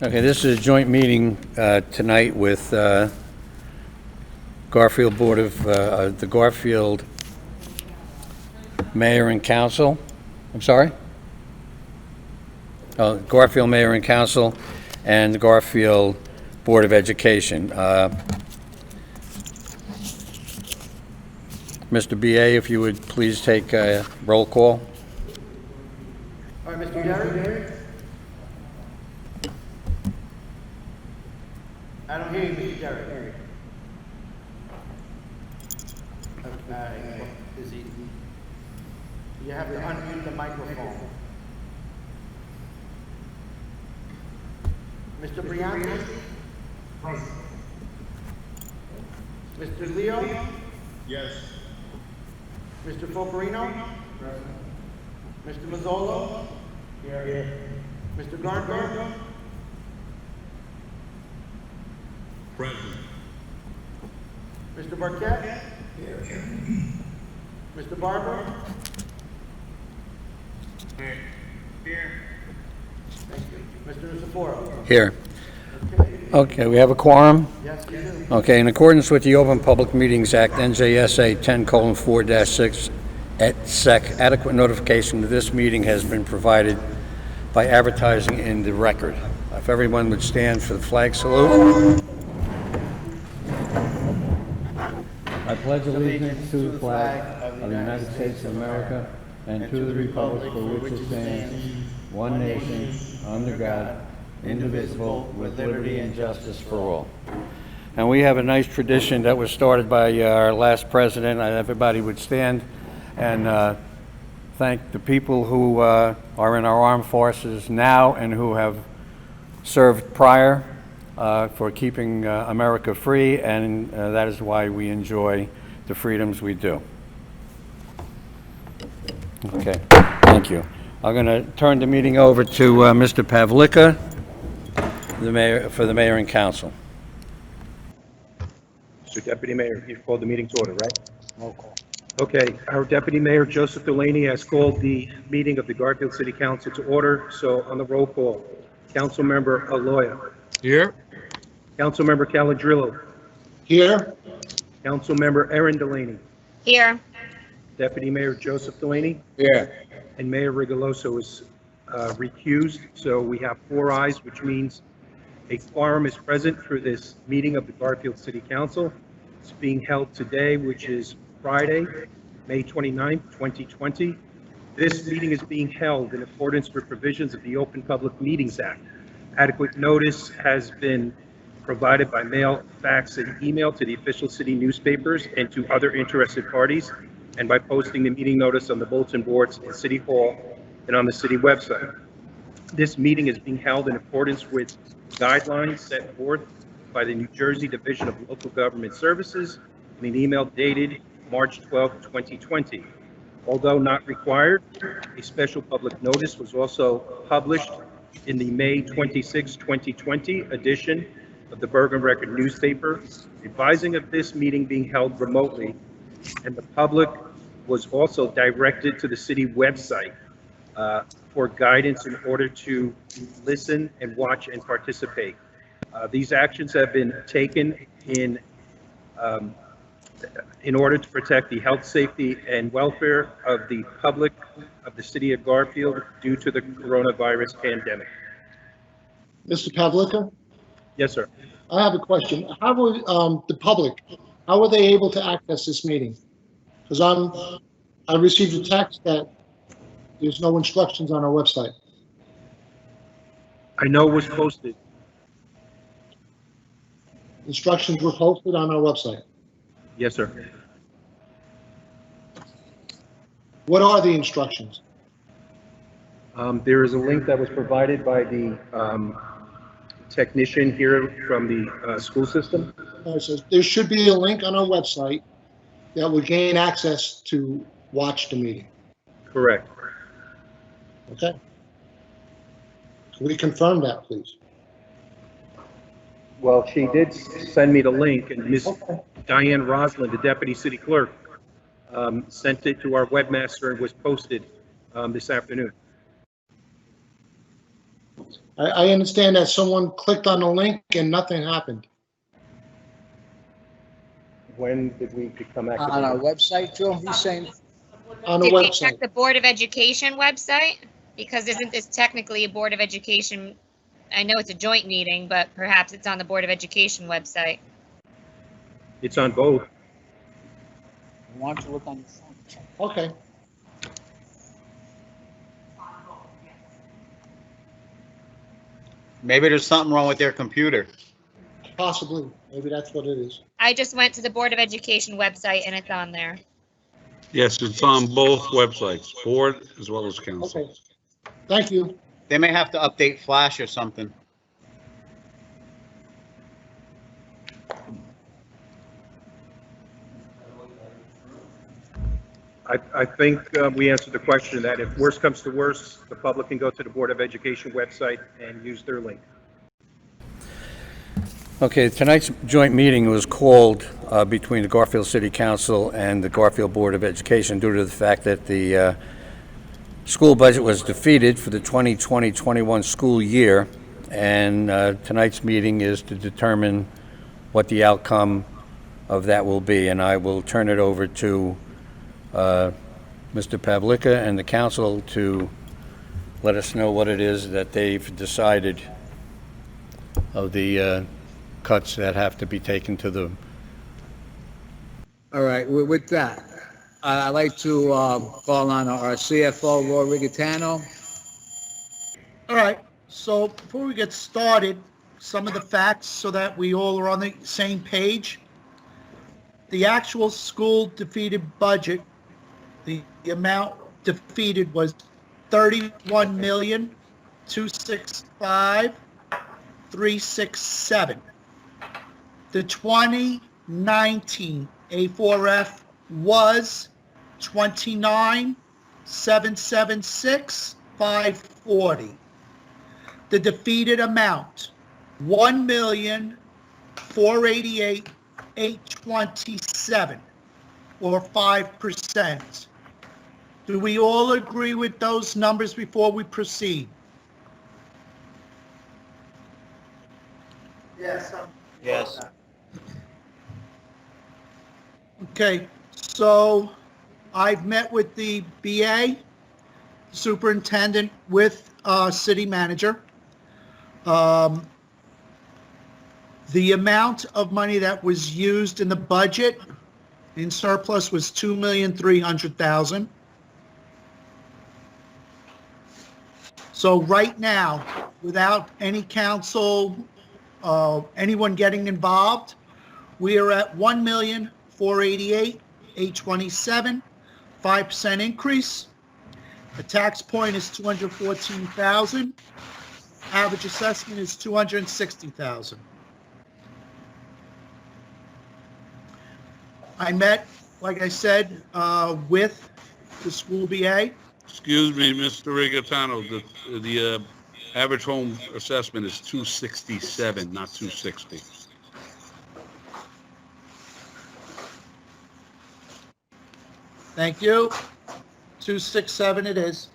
Okay, this is a joint meeting tonight with Garfield Board of, the Garfield Mayor and Council. I'm sorry? Garfield Mayor and Council and the Garfield Board of Education. Mr. BA, if you would please take a roll call. All right, Mr. Derry? I don't hear you, Mr. Derry. Okay, is he? You have to unmute the microphone. Mr. Brianti? Present. Mr. Leo? Yes. Mr. Focarino? Present. Mr. Mazzolo? Here. Mr. Garfield? Present. Mr. Barquette? Here. Mr. Barber? Here. Thank you. Mr. Nusaforo? Here. Okay, we have a quorum. Yes, we do. Okay, in accordance with the Open Public Meetings Act, NJSA 10:4-6, et sec, adequate notification of this meeting has been provided by advertising in the record. If everyone would stand for the flag salute. I pledge allegiance to the flag of the United States of America and to the republic for which it stands, one nation, under God, indivisible, with liberty and justice for all. And we have a nice tradition that was started by our last president. Everybody would stand and thank the people who are in our armed forces now and who have served prior for keeping America free, and that is why we enjoy the freedoms we do. Okay, thank you. I'm going to turn the meeting over to Mr. Pavlicka, the mayor, for the mayor and council. Mr. Deputy Mayor, you've called the meeting to order, right? Roll call. Okay, our Deputy Mayor, Joseph Delaney, has called the meeting of the Garfield City Council to order. So on the roll call, Councilmember Aloya. Here. Councilmember Caladrillo. Here. Councilmember Erin Delaney. Here. Deputy Mayor Joseph Delaney. Here. And Mayor Rigoloso is recused. So we have 4 ayes, which means a quorum is present for this meeting of the Garfield City Council. It's being held today, which is Friday, May 29th, 2020. This meeting is being held in accordance with provisions of the Open Public Meetings Act. Adequate notice has been provided by mail, fax, and email to the official city newspapers and to other interested parties, and by posting the meeting notice on the bulletin boards in City Hall and on the city website. This meeting is being held in accordance with guidelines set forth by the New Jersey Division of Local Government Services in an email dated March 12, 2020. Although not required, a special public notice was also published in the May 26, 2020 edition of the Bergen Record newspaper, advising of this meeting being held remotely, and the public was also directed to the city website for guidance in order to listen and watch and participate. These actions have been taken in order to protect the health, safety, and welfare of the public of the city of Garfield due to the coronavirus pandemic. Mr. Pavlicka? Yes, sir. I have a question. How would the public, how were they able to access this meeting? Because I received a text that there's no instructions on our website. I know it was posted. Instructions were posted on our website. Yes, sir. What are the instructions? There is a link that was provided by the technician here from the school system. It says there should be a link on our website that will gain access to watch the meeting. Correct. Okay? Can we confirm that, please? Well, she did send me the link, and Ms. Diane Roslin, the deputy city clerk, sent it to our webmaster and was posted this afternoon. I understand that someone clicked on the link and nothing happened. When did we become active? On our website, Joe, he's saying, On the Did we check website. the Board of Education website? Because isn't this technically a Board of Education? I know it's a joint meeting, but perhaps it's on the Board of Education website. It's on both. why don't you look on your phone? Check. Okay. Maybe there's something wrong with their computer. Possibly. Maybe that's what it is. I just went to the Board of Education website and it's on there. Yes, it's on both websites, board as well as council. Okay. Thank you. They may have to update Flash or something. I think we answered the question that if worse comes to worse, the public can go to the Board of Education website and use their link. Okay, tonight's joint meeting was called between the Garfield City Council and the Garfield Board of Education due to the fact that the school budget was defeated for the 2020-21 school year, and tonight's meeting is to determine what the outcome of that will be, and I will turn it over to Mr. Pavlicka and the council to let us know what it is that they've decided of the cuts that have to be taken to the. All right, with that, I'd like to call on our CFO, Laura Rigatano. All right, so before we get started, some of the facts so that we all are on the same page. The actual school defeated budget, the amount defeated was $31,265,367. The 2019 A4F was $29,776,540. The defeated amount, $1,488,827, or 5%. Do we all agree with those numbers before we proceed? Yes. Yes. Okay, so I've met with the BA, superintendent, with city manager. The amount of money that was used in the budget in surplus was $2,300,000. So right now, without any council, anyone getting involved, we are at $1,488,827, 5% increase. The tax point is $214,000. Average assessment is $260,000. I met, like I said, with the school BA. Excuse me, Mr. Rigatano, the average home assessment is 267, not 260. Thank you. 267 it is.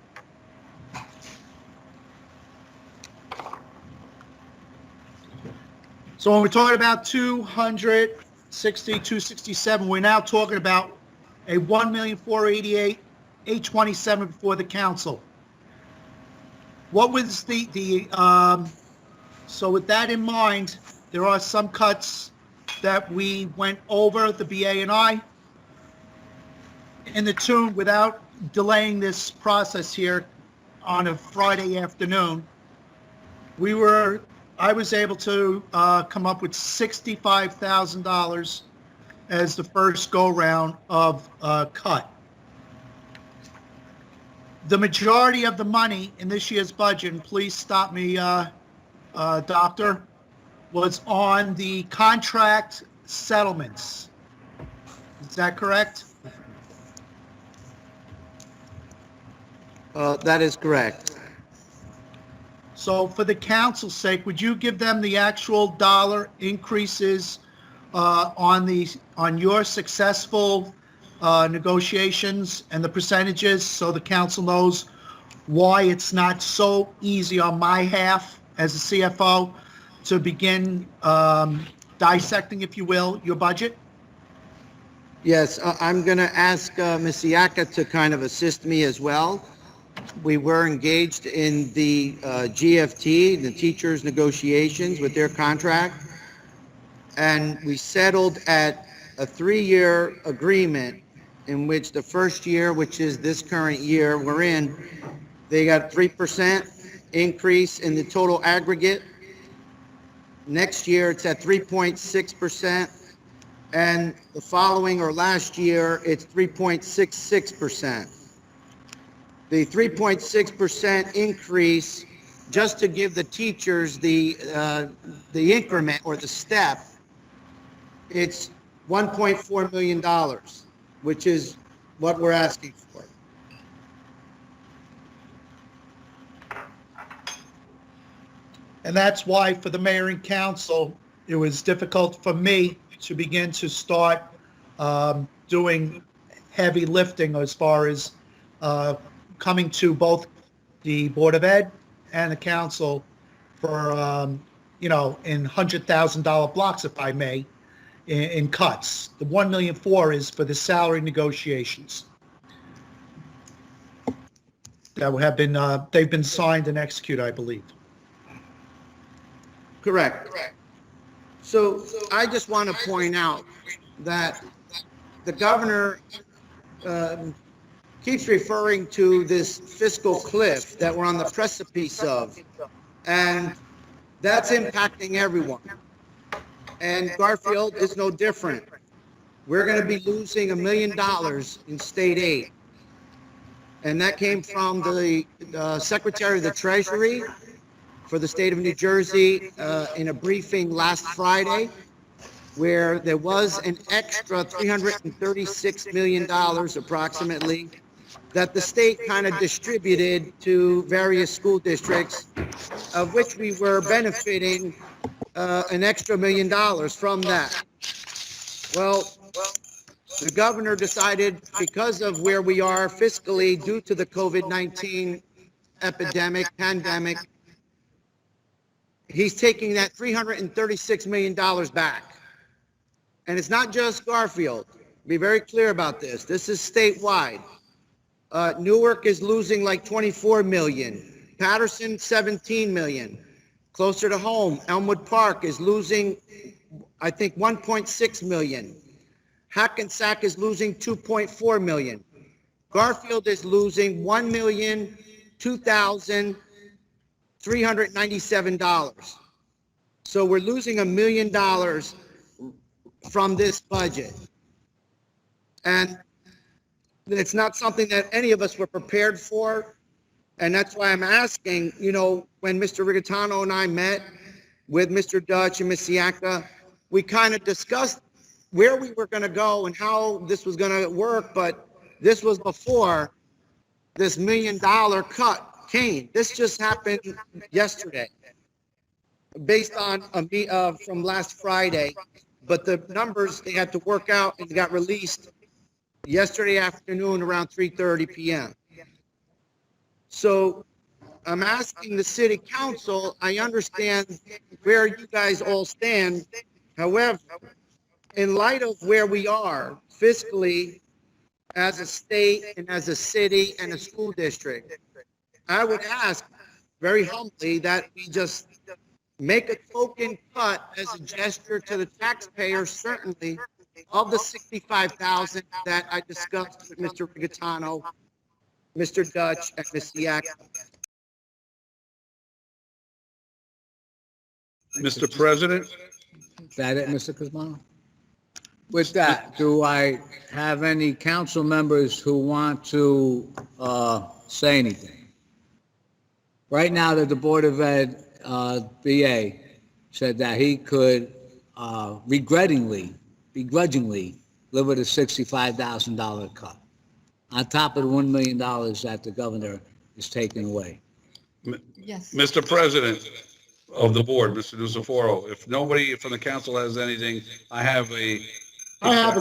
So when we're talking about 260, 267, we're now talking about a $1,488,827 before the council. What was so with that in mind, there are some cuts that we went over, the BA and I, in the tune, without delaying this process here on a Friday afternoon. I was able to come up with $65,000 as the first go-round of cut. The majority of the money in this year's budget, and please stop me, Doctor, was on the contract settlements. Is that correct? That is correct. So for the council's sake, would you give them the actual dollar increases on your successful negotiations and the percentages so the council knows why it's not so easy on my half as a CFO, to begin dissecting, if you will, your budget? Yes, I'm going to ask Ms. Siaka to kind of assist me as well. We were engaged in the GFT, the teachers' negotiations with their contract, and we settled at a 3-year agreement in which the first year, which is this current year we're in, they got 3% increase in the total aggregate. Next year, it's at 3.6%. And the following or last year, it's 3.66%. The 3.6% increase, just to give the teachers the increment or the step, it's $1.4 million, which is what we're asking for. And that's why for the mayor and council, it was difficult for me to begin to start doing heavy lifting as far as coming to both the Board of Ed and the council for, in $100,000 blocks, if I may, in cuts. The $1.4 million is for the salary negotiations that have been, they've been signed and executed, I believe. Correct. So I just want to point out that the governor keeps referring to this fiscal cliff that we're on the precipice of, and that's impacting everyone. And Garfield is no different. We're going to be losing $1 million in state aid. And that came from the Secretary of the Treasury for the state of New Jersey in a briefing last Friday, where there was an extra $336 million approximately that the state kind of distributed to various school districts, of which we were benefiting an extra $1 million from that. Well, the governor decided, because of where we are fiscally due to the COVID-19 pandemic, he's taking that $336 million back. And it's not just Garfield. Be very clear about this. This is statewide. Newark is losing like 24 million. Patterson, 17 million. Closer to home, Elmwood Park is losing, I think, 1.6 million. Hackensack is losing 2.4 million. Garfield is losing $1,002,397. So we're losing $1 million from this budget. And it's not something that any of us were prepared for. And that's why I'm asking, when Mr. Rigatano and I met with Mr. Dutch and Ms. Siaka, we kind of discussed where we were going to go and how this was going to work. But this was before this $1 million cut came. This just happened yesterday, based on from last Friday. But the numbers they had to work out and got released yesterday afternoon around 3:30 p.m. So I'm asking the city council, I understand where you guys all stand. However, in light of where we are fiscally as a state and as a city and a school district, I would ask very humbly that we just make a token cut as a gesture to the taxpayers, certainly, of the $65,000 that I discussed with Mr. Rigatano, Mr. Dutch, and Ms. Siaka. Mr. President, Is that it, Mr. Cosmano? With that, do I have any council members who want to say anything? Right now, that the Board of Ed, BA, said that he could begrudgingly live with a $65,000 cut, on top of the $1 million that the governor is taking away. Yes. Mr. President of the board, Mr. Nusaforo, if nobody from the council has anything, I have a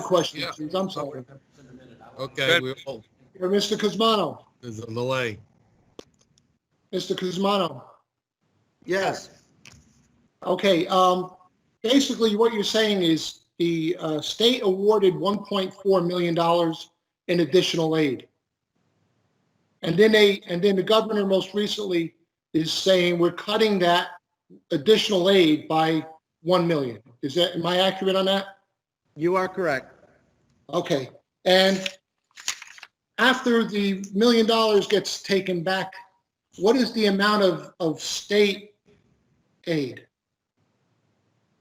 question, please. I'm sorry. Okay, For Mr. Cosmano. there's a delay. Mr. Cosmano, Yes. Okay, basically what you're saying is the state awarded $1.4 million in additional aid. And then the governor most recently is saying we're cutting that additional aid by 1 million. Am I accurate on that? You are correct. Okay, and after the $1 million gets taken back, what is the amount of state aid?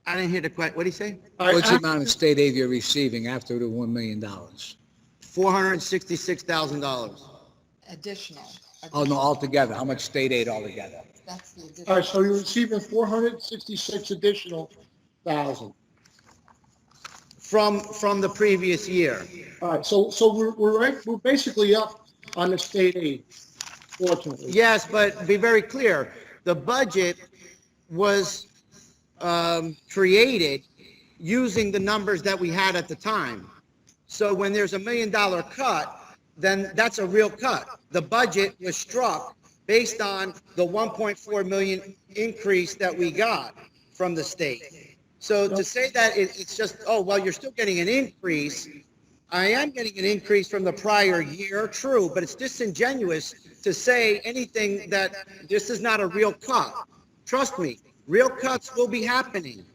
I didn't hear the question. What did he say? All right, What's the after- amount of state aid you're receiving after the $1 million? $466,000. Additional. Oh, no, altogether, how much state aid altogether? That's the additional. All right, so you're receiving 466 additional thousand. From the previous year. All right, so we're basically up on the state aid, fortunately. Yes, but be very clear, the budget was created using the numbers that we had at the time. So when there's $1 million cut, then that's a real cut. The budget was struck based on the 1.4 million increase that we got from the state. So to say that it's just, oh, well, you're still getting an increase. I am getting an increase from the prior year, true, but it's disingenuous to say anything that this is not a real cut. Trust me, real cuts will be happening.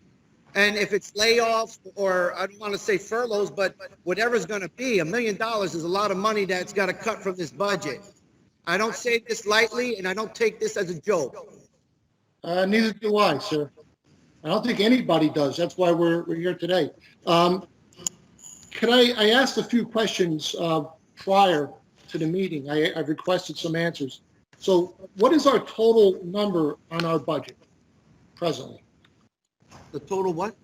And if it's layoffs or I don't want to say furloughs, but whatever's going to be, $1 million is a lot of money that's got to cut from this budget. I don't say this lightly and I don't take this as a joke. Neither do I, sir. I don't think anybody does. That's why we're here today. I asked a few questions prior to the meeting. I've requested some answers. So what is our total number on our budget presently? The total what?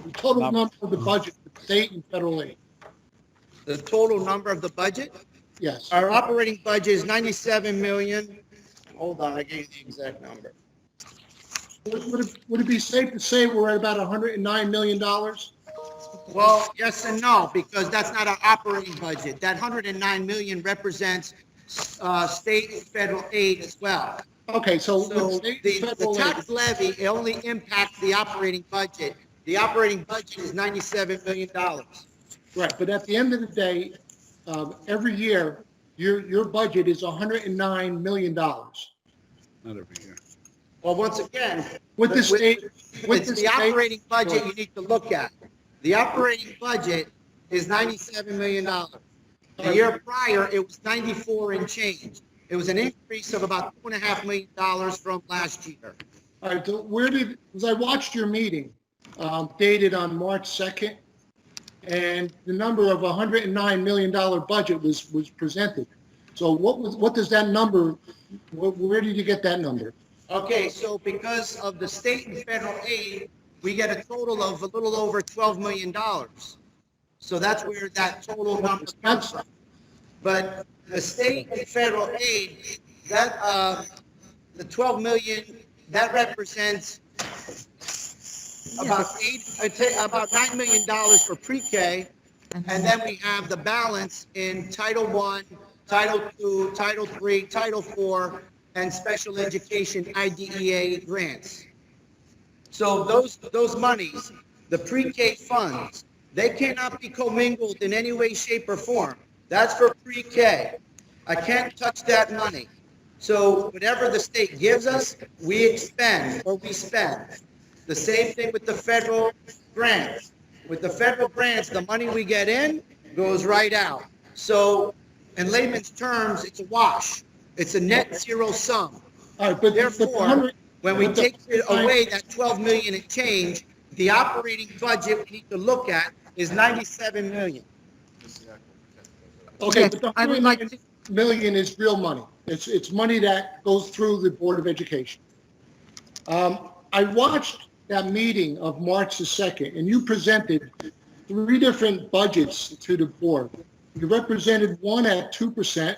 The total number of the budget, for state and federal aid. The total number of the budget? Yes. Our operating budget is 97 million. Hold on, I gave you the exact number. Would it be safe to say we're at about $109 million? Well, yes and no, because that's not our operating budget. That 109 million represents state and federal aid as well. Okay, so So with state and the federal aid, tax levy, it only impacts the operating budget. The operating budget is $97 million. right, but at the end of the day, every year, your budget is $109 million. Not every year. Well, once again, With the state, with it's the the state, operating budget you need to look at. The operating budget is $97 million. The year prior, it was 94 and change. It was an increase of about $2.5 million from last year. all right, so because I watched your meeting dated on March 2nd, and the number of $109 million budget was presented. So what does that number, where did you get that number? Okay, so because of the state and federal aid, we get a total of a little over $12 million. So that's where that total number comes from. But the state and federal aid, that, the 12 million, that represents about $9 million for pre-K. And then we have the balance in Title I, Title II, Title III, Title IV, and special education IDEA grants. So those monies, the pre-K funds, they cannot be commingled in any way, shape, or form. That's for pre-K. I can't touch that money. So whatever the state gives us, we expend or we spend. The same thing with the federal grants. With the federal grants, the money we get in goes right out. So in layman's terms, it's a wash. It's a net zero sum. All right, but Therefore, when we take away that 12 million and change, the operating budget we need to look at is 97 million. Okay, but the $109 million is real money. It's money that goes through the Board of Education. I watched that meeting of March the 2nd, and you presented 3 different budgets to the board. You represented one at 2%,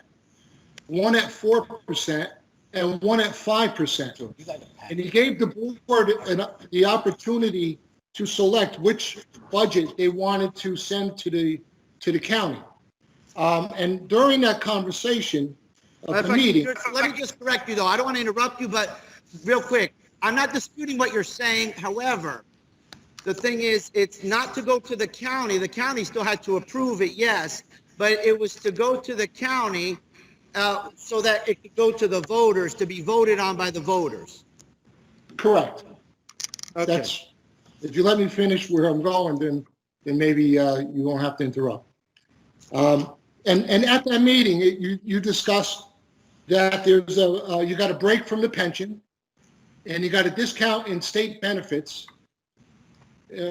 one at 4%, and one at 5%. And you gave the board the opportunity to select which budget they wanted to send to the county. And during that conversation of the meeting, Let me just correct you though. I don't want to interrupt you, but real quick, I'm not disputing what you're saying. However, the thing is, it's not to go to the county. The county still had to approve it, yes, but it was to go to the county so that it could go to the voters, to be voted on by the voters. Correct. Okay. That's, if you let me finish where I'm going, then maybe you won't have to interrupt. And at that meeting, you discussed that there's you got a break from the pension, and you got a discount in state benefits,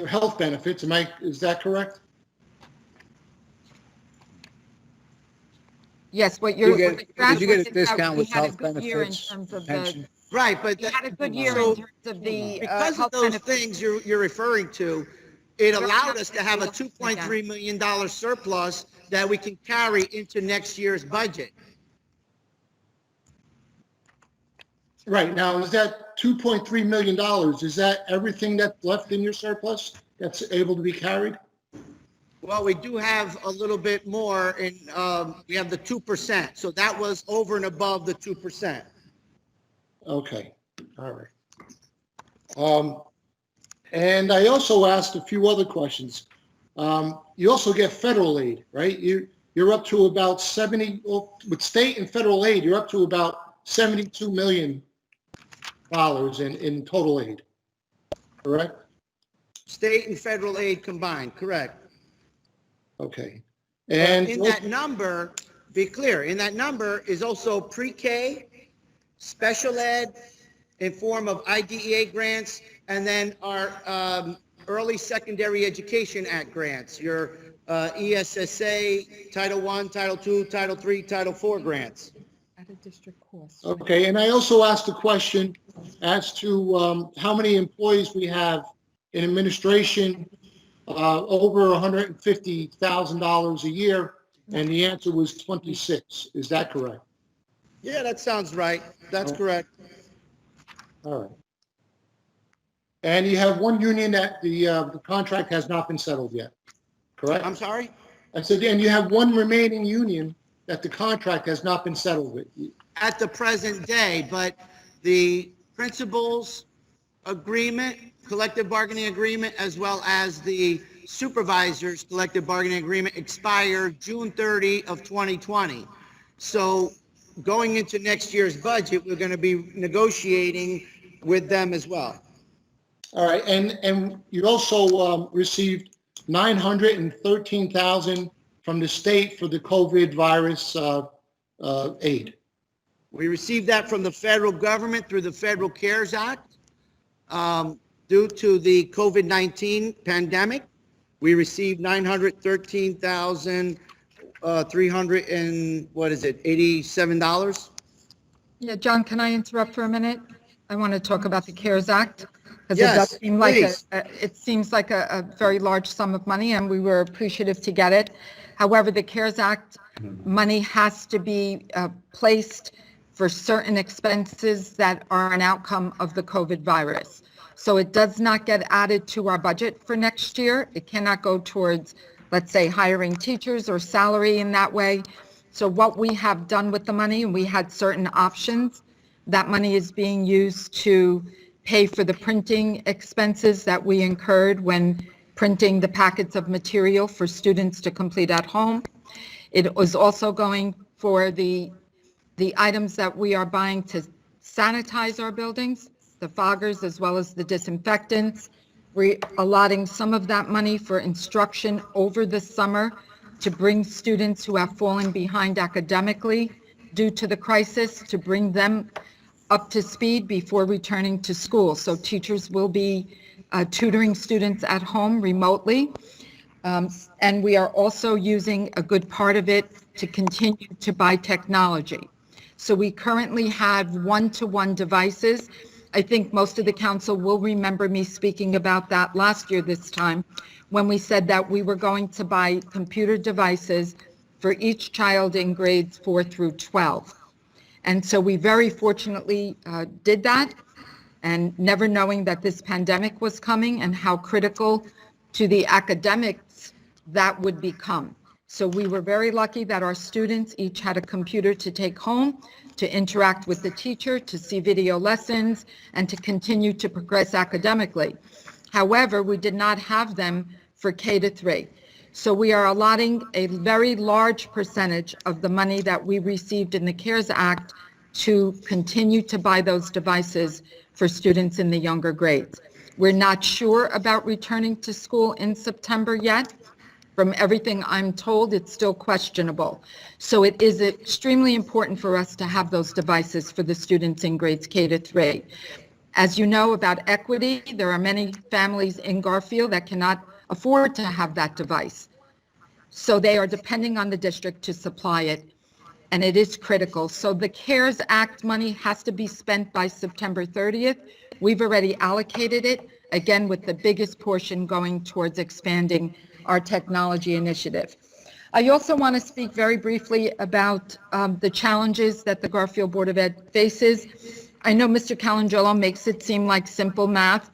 health benefits. Is that correct? Yes, what you're. Did you get a discount with health We had a good year in benefits, terms of pension? the, Right, but we had a good year so in terms of the because of health those benefits. things you're referring to, it allowed us to have a $2.3 million surplus that we can carry into next year's budget. Right. Now, is that $2.3 million? Is that everything that's left in your surplus that's able to be carried? Well, we do have a little bit more, and we have the 2%. So that was over and above the 2%. Okay. All right. And I also asked a few other questions. You also get federal aid, right? You're up to about 70, well, with state and federal aid, you're up to about $72 million in total aid, correct? State and federal aid combined, correct. Okay. And And in that number, be clear, in that number is also pre-K, special ed in form of IDEA grants, and then our Early Secondary Education Act grants, your ESSA, Title I, Title II, Title III, Title IV grants. At a district cost. okay, and I also asked a question as to how many employees we have in administration over $150,000 a year, and the answer was 26. Is that correct? Yeah, that sounds right. That's correct. All right. And you have one union that the contract has not been settled yet, correct? I'm sorry? I said, and you have one remaining union that the contract has not been settled with. At the present day, but the principals agreement, collective bargaining agreement, as well as the supervisors collective bargaining agreement expired June 30 of 2020. So going into next year's budget, we're going to be negotiating with them as well. All right, and you also received $913,000 from the state for the COVID virus aid. We received that from the federal government through the Federal CARES Act. Due to the COVID-19 pandemic, we received $913,300 and what is it, $87? Yeah, John, can I interrupt for a minute? I want to talk about the CARES Act. Because Yes, it does seem like please. it seems like a very large sum of money, and we were appreciative to get it. However, the CARES Act money has to be placed for certain expenses that are an outcome of the COVID virus. So it does not get added to our budget for next year. It cannot go towards, let's say, hiring teachers or salary in that way. So what we have done with the money, and we had certain options, that money is being used to pay for the printing expenses that we incurred when printing the packets of material for students to complete at home. It was also going for the items that we are buying to sanitize our buildings, the foggers as well as the disinfectants. We're allotting some of that money for instruction over the summer to bring students who have fallen behind academically due to the crisis, to bring them up to speed before returning to school. So teachers will be tutoring students at home remotely. And we are also using a good part of it to continue to buy technology. So we currently have one-to-one devices. I think most of the council will remember me speaking about that last year this time, when we said that we were going to buy computer devices for each child in grades 4 through 12. And so we very fortunately did that, and never knowing that this pandemic was coming and how critical to the academics that would become. So we were very lucky that our students each had a computer to take home, to interact with the teacher, to see video lessons, and to continue to progress academically. However, we did not have them for K to 3. So we are allotting a very large percentage of the money that we received in the CARES Act to continue to buy those devices for students in the younger grades. We're not sure about returning to school in September yet. From everything I'm told, it's still questionable. So it is extremely important for us to have those devices for the students in grades K to 3. As you know about equity, there are many families in Garfield that cannot afford to have that device. So they are depending on the district to supply it, and it is critical. So the CARES Act money has to be spent by September 30th. We've already allocated it, again, with the biggest portion going towards expanding our technology initiative. I also want to speak very briefly about the challenges that the Garfield Board of Ed faces. I know Mr. Calangelo makes it seem like simple math,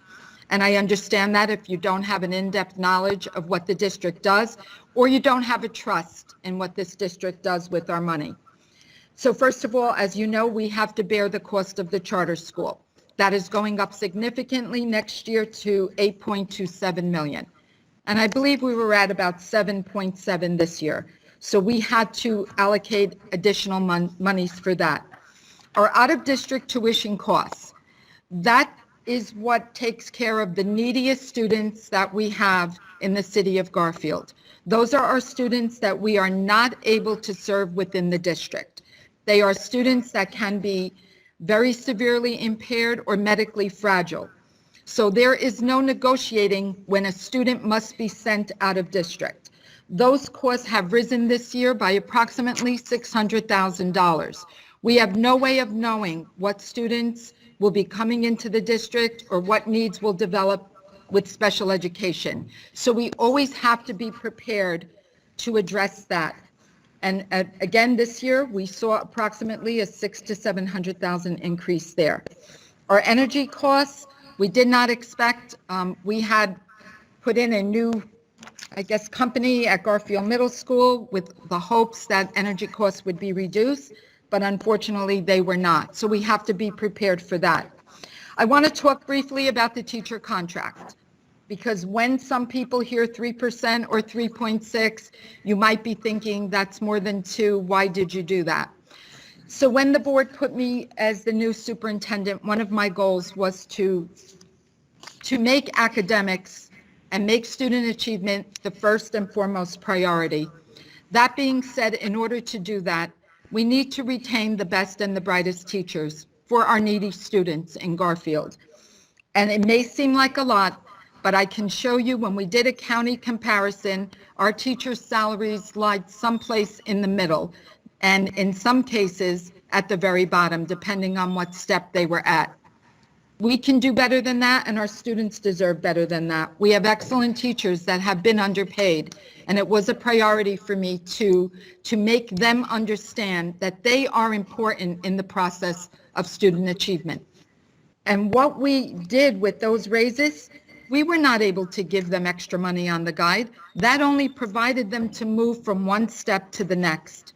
and I understand that if you don't have an in-depth knowledge of what the district does, or you don't have a trust in what this district does with our money. So first of all, as you know, we have to bear the cost of the charter school. That is going up significantly next year to $8.27 million. And I believe we were at about 7.7 this year. So we had to allocate additional monies for that. Our out-of-district tuition costs, that is what takes care of the neediest students that we have in the city of Garfield. Those are our students that we are not able to serve within the district. They are students that can be very severely impaired or medically fragile. So there is no negotiating when a student must be sent out of district. Those costs have risen this year by approximately $600,000. We have no way of knowing what students will be coming into the district or what needs will develop with special education. So we always have to be prepared to address that. And again, this year, we saw approximately a $600,000 to $700,000 increase there. Our energy costs, we did not expect. We had put in a new, company at Garfield Middle School with the hopes that energy costs would be reduced, but unfortunately, they were not. So we have to be prepared for that. I want to talk briefly about the teacher contract, because when some people hear 3% or 3.6, you might be thinking that's more than 2. Why did you do that? So when the board put me as the new superintendent, one of my goals was to make academics and make student achievement the first and foremost priority. That being said, in order to do that, we need to retain the best and the brightest teachers for our needy students in Garfield. And it may seem like a lot, but I can show you when we did a county comparison, our teachers' salaries lied someplace in the middle, and in some cases at the very bottom, depending on what step they were at. We can do better than that, and our students deserve better than that. We have excellent teachers that have been underpaid, and it was a priority for me to make them understand that they are important in the process of student achievement. And what we did with those raises, we were not able to give them extra money on the guide. That only provided them to move from one step to the next.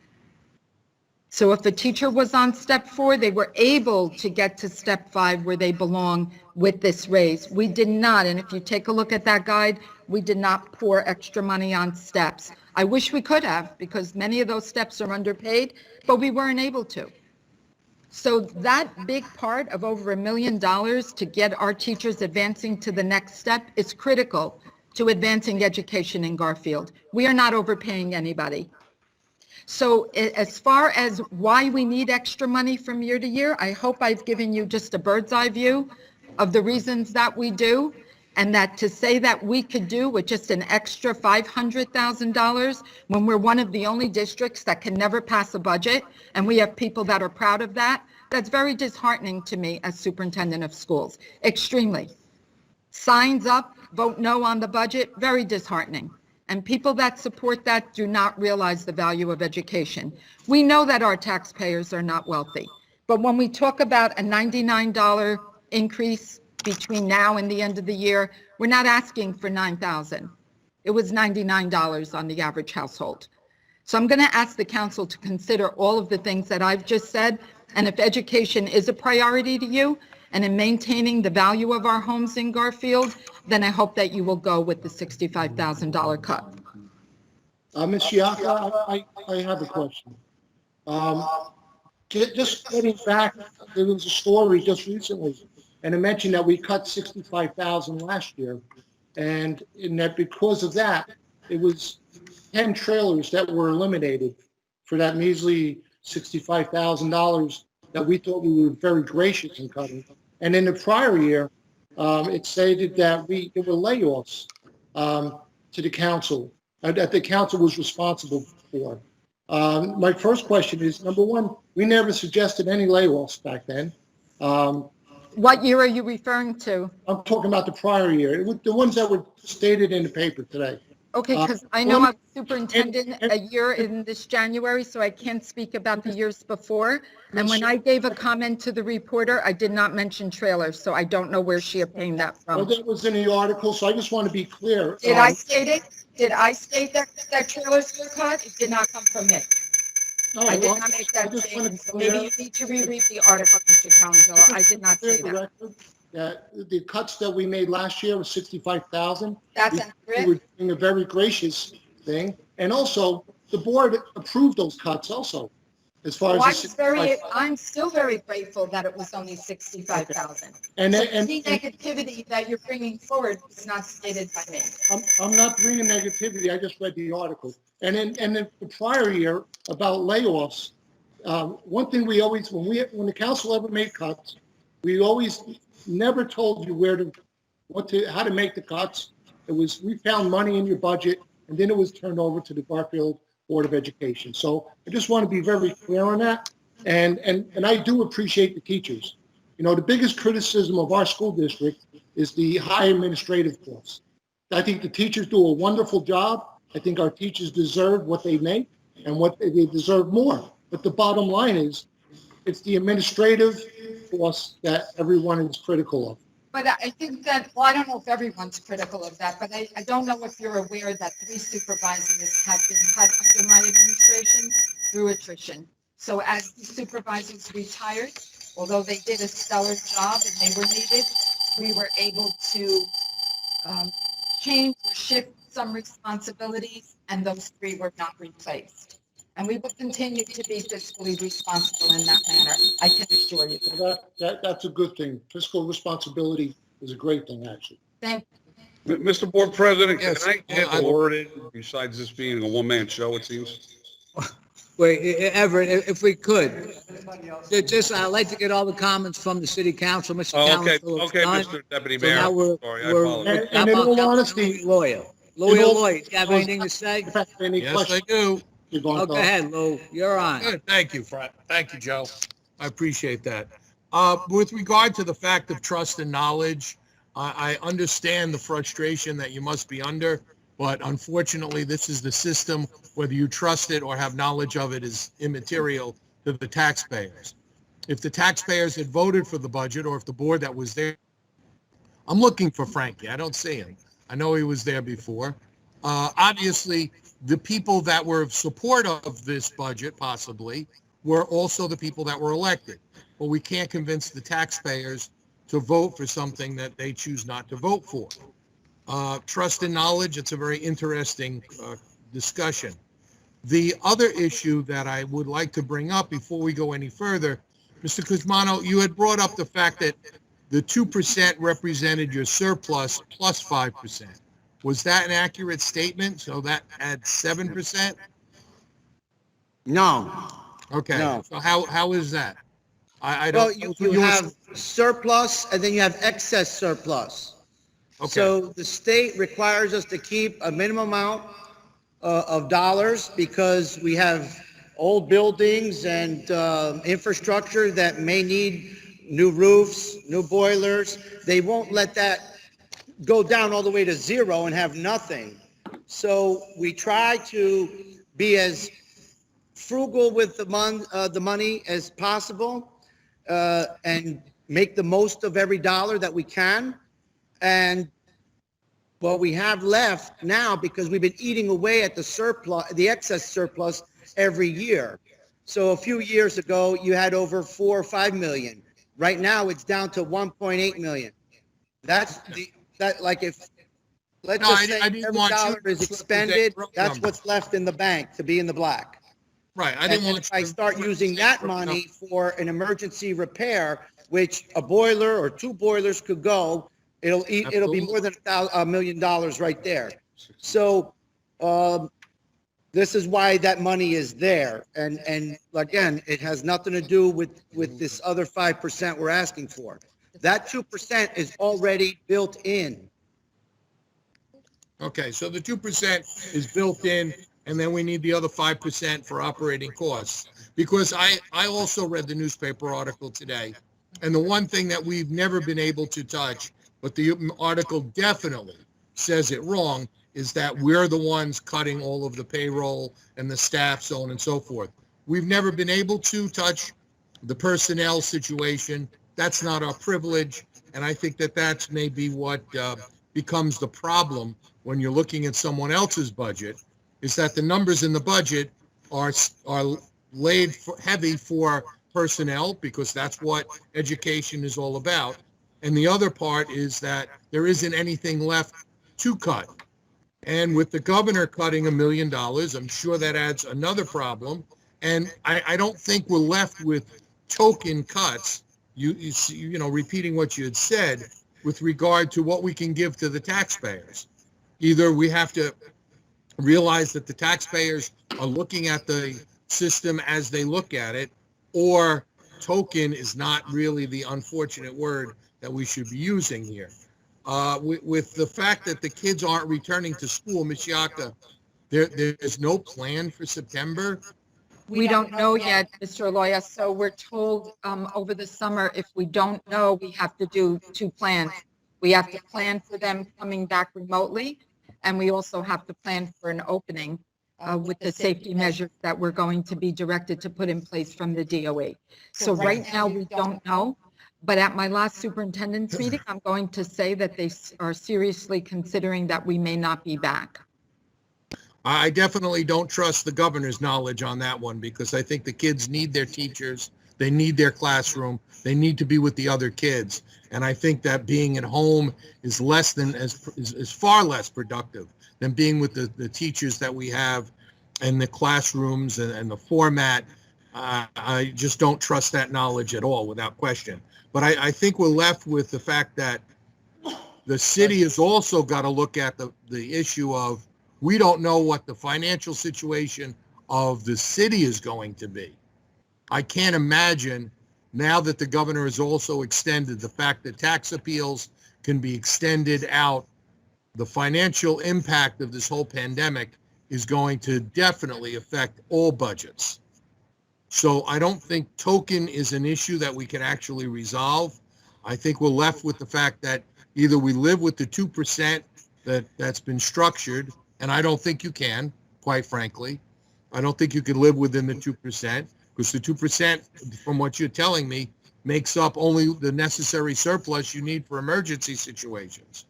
So if a teacher was on step 4, they were able to get to step 5 where they belong with this raise. We did not, and if you take a look at that guide, we did not pour extra money on steps. I wish we could have, because many of those steps are underpaid, but we weren't able to. So that big part of over $1 million to get our teachers advancing to the next step is critical to advancing education in Garfield. We are not overpaying anybody. So as far as why we need extra money from year to year, I hope I've given you just a bird's eye view of the reasons that we do, and that to say that we could do with just an extra $500,000 when we're one of the only districts that can never pass a budget, and we have people that are proud of that, that's very disheartening to me as superintendent of schools, extremely. Signs up, vote no on the budget, very disheartening. And people that support that do not realize the value of education. We know that our taxpayers are not wealthy, but when we talk about a $99 increase between now and the end of the year, we're not asking for $9,000. It was $99 on the average household. So I'm going to ask the council to consider all of the things that I've just said. And if education is a priority to you and in maintaining the value of our homes in Garfield, then I hope that you will go with the $65,000 cut. Ms. Shiaka, I have a question. Just getting back, there was a story just recently, and it mentioned that we cut 65,000 last year, and in that because of that, it was 10 trailers that were eliminated for that measly $65,000 that we thought we were very gracious in cutting. And in the prior year, it stated that there were layoffs to the council, that the council was responsible for. My first question is, number one, we never suggested any layoffs back then. What year are you referring to? I'm talking about the prior year, the ones that were stated in the paper today. Okay, because I know I was superintendent a year in this January, so I can't speak about the years before. And when I gave a comment to the reporter, I did not mention trailers, so I don't know where she obtained that Well, from. that was in the article, so I just want to be clear. Did I state it? Did I state that trailers were cut? It did not come from me. No, I did well, not make I that just want statement. to So maybe clear- you need to reread the article, Mr. Colangelo. I did not say that. That the cuts that we made last year was 65,000. That's We accurate. were doing a very gracious thing, and also the board approved those cuts also, as far Well, as the I'm still very grateful that it was only 65,000. And So then- any negativity that you're bringing forward was not stated by me. I'm not bringing negativity. I just read the article. And in the prior year about layoffs, one thing we always, when the council ever made cuts, we always never told you how to make the cuts. It was, we found money in your budget, and then it was turned over to the Garfield Board of Education. So I just want to be very clear on that. And I do appreciate the teachers. You know, the biggest criticism of our school district is the high administrative costs. I think the teachers do a wonderful job. I think our teachers deserve what they make and what they deserve more. But the bottom line is, it's the administrative costs that everyone is critical of. But I think that, well, I don't know if everyone's critical of that, but I don't know if you're aware that 3 supervisors have been cut under my administration through attrition. So as the supervisors retired, although they did a stellar job and they were needed, we were able to change or shift some responsibilities, and those 3 were not replaced. And we will continue to be fiscally responsible in that manner, I can assure you. That's a good thing. Fiscal responsibility is a great thing, actually. Thank Mr. Board President, can Yes, I get the word in, besides this being a one-man show, it seems? Wait, Everett, if we could, I'd like to get all the comments from the city council, Mr. Oh, okay, Council. okay, Mr. Deputy So now Mayor. Sorry, I we're, apologize. And in all honesty, Lawyer, Lloyd, you have anything to say? if I have any Yes, I questions, do. you're going Oh, to go ahead, Lou, you're on. Good, thank you, Fred. Thank you, Joe. I appreciate that. With regard to the fact of trust and knowledge, I understand the frustration that you must be under, but unfortunately, this is the system. Whether you trust it or have knowledge of it is immaterial to the taxpayers. If the taxpayers had voted for the budget, or if the board that was there, I'm looking for Frankie. I don't see him. I know he was there before. Obviously, the people that were in support of this budget possibly were also the people that were elected. But we can't convince the taxpayers to vote for something that they choose not to vote for. Trust and knowledge, it's a very interesting discussion. The other issue that I would like to bring up before we go any further, Mr. Cusmano, you had brought up the fact that the 2% represented your surplus plus 5%. Was that an accurate statement? So that adds 7%? No. Okay. No. So how is that? I Well, don't. you have surplus and then you have excess surplus. Okay. So the state requires us to keep a minimum amount of dollars because we have old buildings and infrastructure that may need new roofs, new boilers. They won't let that go down all the way to zero and have nothing. So we try to be as frugal with the money as possible and make the most of every dollar that we can. And what we have left now, because we've been eating away at the surplus, the excess surplus every year. So a few years ago, you had over 4 or 5 million. Right now, it's down to 1.8 million. That's like if, let's No, just I say didn't every want you dollar to is represent expended, rough that's numbers. what's left in the bank to be in the black. Right, I And didn't then want if I you to start using that represent rough money numbers. for an emergency repair, which a boiler or 2 boilers could go, it'll be Absolutely. more than $1 million right there. So, this is why that money is there. And again, it has nothing to do with this other 5% we're asking for. That 2% is already built in. Okay, so the 2% is built in, and then we need the other 5% for operating costs. Because I also read the newspaper article today, and the one thing that we've never been able to touch, but the article definitely says it wrong, is that we're the ones cutting all of the payroll and the staff, so on and so forth. We've never been able to touch the personnel situation. That's not our privilege, and I think that that's maybe what becomes the problem when you're looking at someone else's budget, is that the numbers in the budget are laid heavy for personnel, because that's what education is all about. And the other part is that there isn't anything left to cut. And with the governor cutting $1 million, I'm sure that adds another problem. And I don't think we're left with token cuts, you know, repeating what you had said, with regard to what we can give to the taxpayers. Either we have to realize that the taxpayers are looking at the system as they look at it, or token is not really the unfortunate word that we should be using here. With the fact that the kids aren't returning to school, Ms. Yaka, there's no plan for September. We don't know yet, Mr. Aloya, so we're told over the summer, if we don't know, we have to do 2 plans. We have to plan for them coming back remotely, and we also have to plan for an opening with the safety measures that we're going to be directed to put in place from the DOE. So right now, we don't know, but at my last superintendent's meeting, I'm going to say that they are seriously considering that we may not be back. I definitely don't trust the governor's knowledge on that one, because I think the kids need their teachers. They need their classroom. They need to be with the other kids. And I think that being at home is far less productive than being with the teachers that we have and the classrooms and the format. I just don't trust that knowledge at all, without question. But I think we're left with the fact that the city has also got to look at the issue of, we don't know what the financial situation of the city is going to be. I can't imagine, now that the governor has also extended the fact that tax appeals can be extended out, the financial impact of this whole pandemic is going to definitely affect all budgets. So I don't think token is an issue that we can actually resolve. I think we're left with the fact that either we live with the 2% that's been structured, and I don't think you can, quite frankly. I don't think you can live within the 2%, because the 2%, from what you're telling me, makes up only the necessary surplus you need for emergency situations.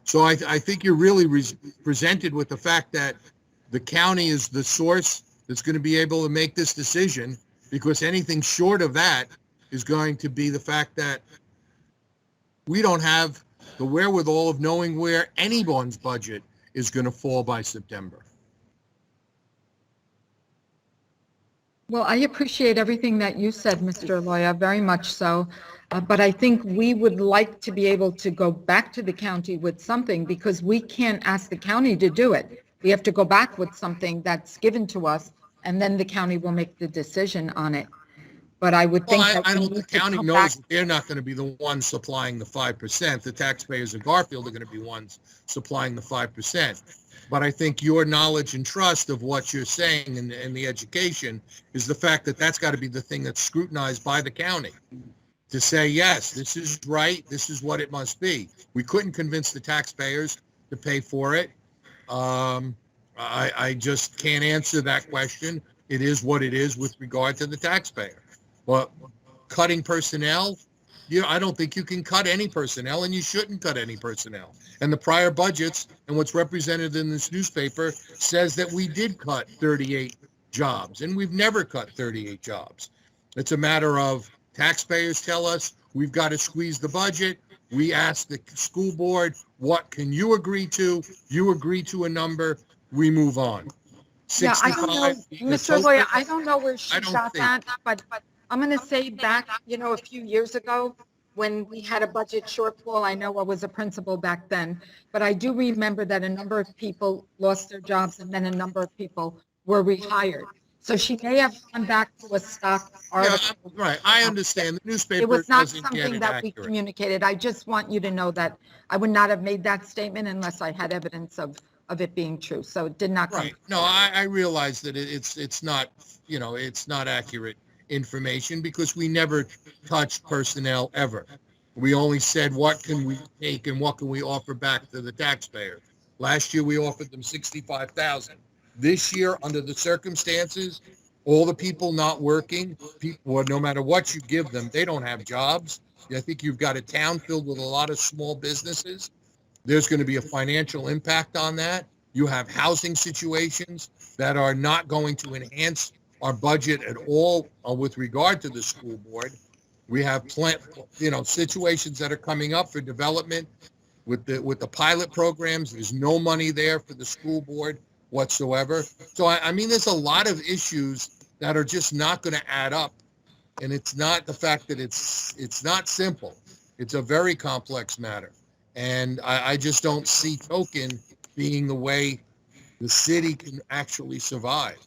So I think you're really presented with the fact that the county is the source that's going to be able to make this decision, because anything short of that is going to be the fact that we don't have the wherewithal of knowing where anyone's budget is going to fall by September. Well, I appreciate everything that you said, Mr. Aloya, very much so. But I think we would like to be able to go back to the county with something, because we can't ask the county to do it. We have to go back with something that's given to us, and then the county will make the decision on it. But I would think Well, that I we don't, the need to county come knows back. that they're not going to be the ones supplying the 5%. The taxpayers of Garfield are going to be ones supplying the 5%. But I think your knowledge and trust of what you're saying in the education is the fact that that's got to be the thing that's scrutinized by the county, to say, yes, this is right, this is what it must be. We couldn't convince the taxpayers to pay for it. I just can't answer that question. It is what it is with regard to the taxpayer. But cutting personnel, I don't think you can cut any personnel, and you shouldn't cut any personnel. And the prior budgets and what's represented in this newspaper says that we did cut 38 jobs, and we've never cut 38 jobs. It's a matter of taxpayers tell us we've got to squeeze the budget. We ask the school board, what can you agree to? You agree to a number, we move on. Yeah, I don't know, 65 Mr. Lawyer, I don't know where she I don't got think- that, but I'm going to say back, a few years ago, when we had a budget shortfall, I know I was a principal back then, but I do remember that a number of people lost their jobs and then a number of people were rehired. So she may have gone back to a stock Yeah, article. right, I understand. The It newspaper was not doesn't get something it that we accurate. communicated. I just want you to know that I would not have made that statement unless I had evidence of it being true. So it did not come. Right. No, I realize that it's not, it's not accurate information because we never touched personnel ever. We only said, what can we take and what can we offer back to the taxpayer? Last year, we offered them 65,000. This year, under the circumstances, all the people not working, no matter what you give them, they don't have jobs. I think you've got a town filled with a lot of small businesses. There's going to be a financial impact on that. You have housing situations that are not going to enhance our budget at all with regard to the school board. We have situations that are coming up for development with the pilot programs. There's no money there for the school board whatsoever. So I mean, there's a lot of issues that are just not going to add up. And it's not the fact that it's not simple. It's a very complex matter. And I just don't see token being the way the city can actually survive.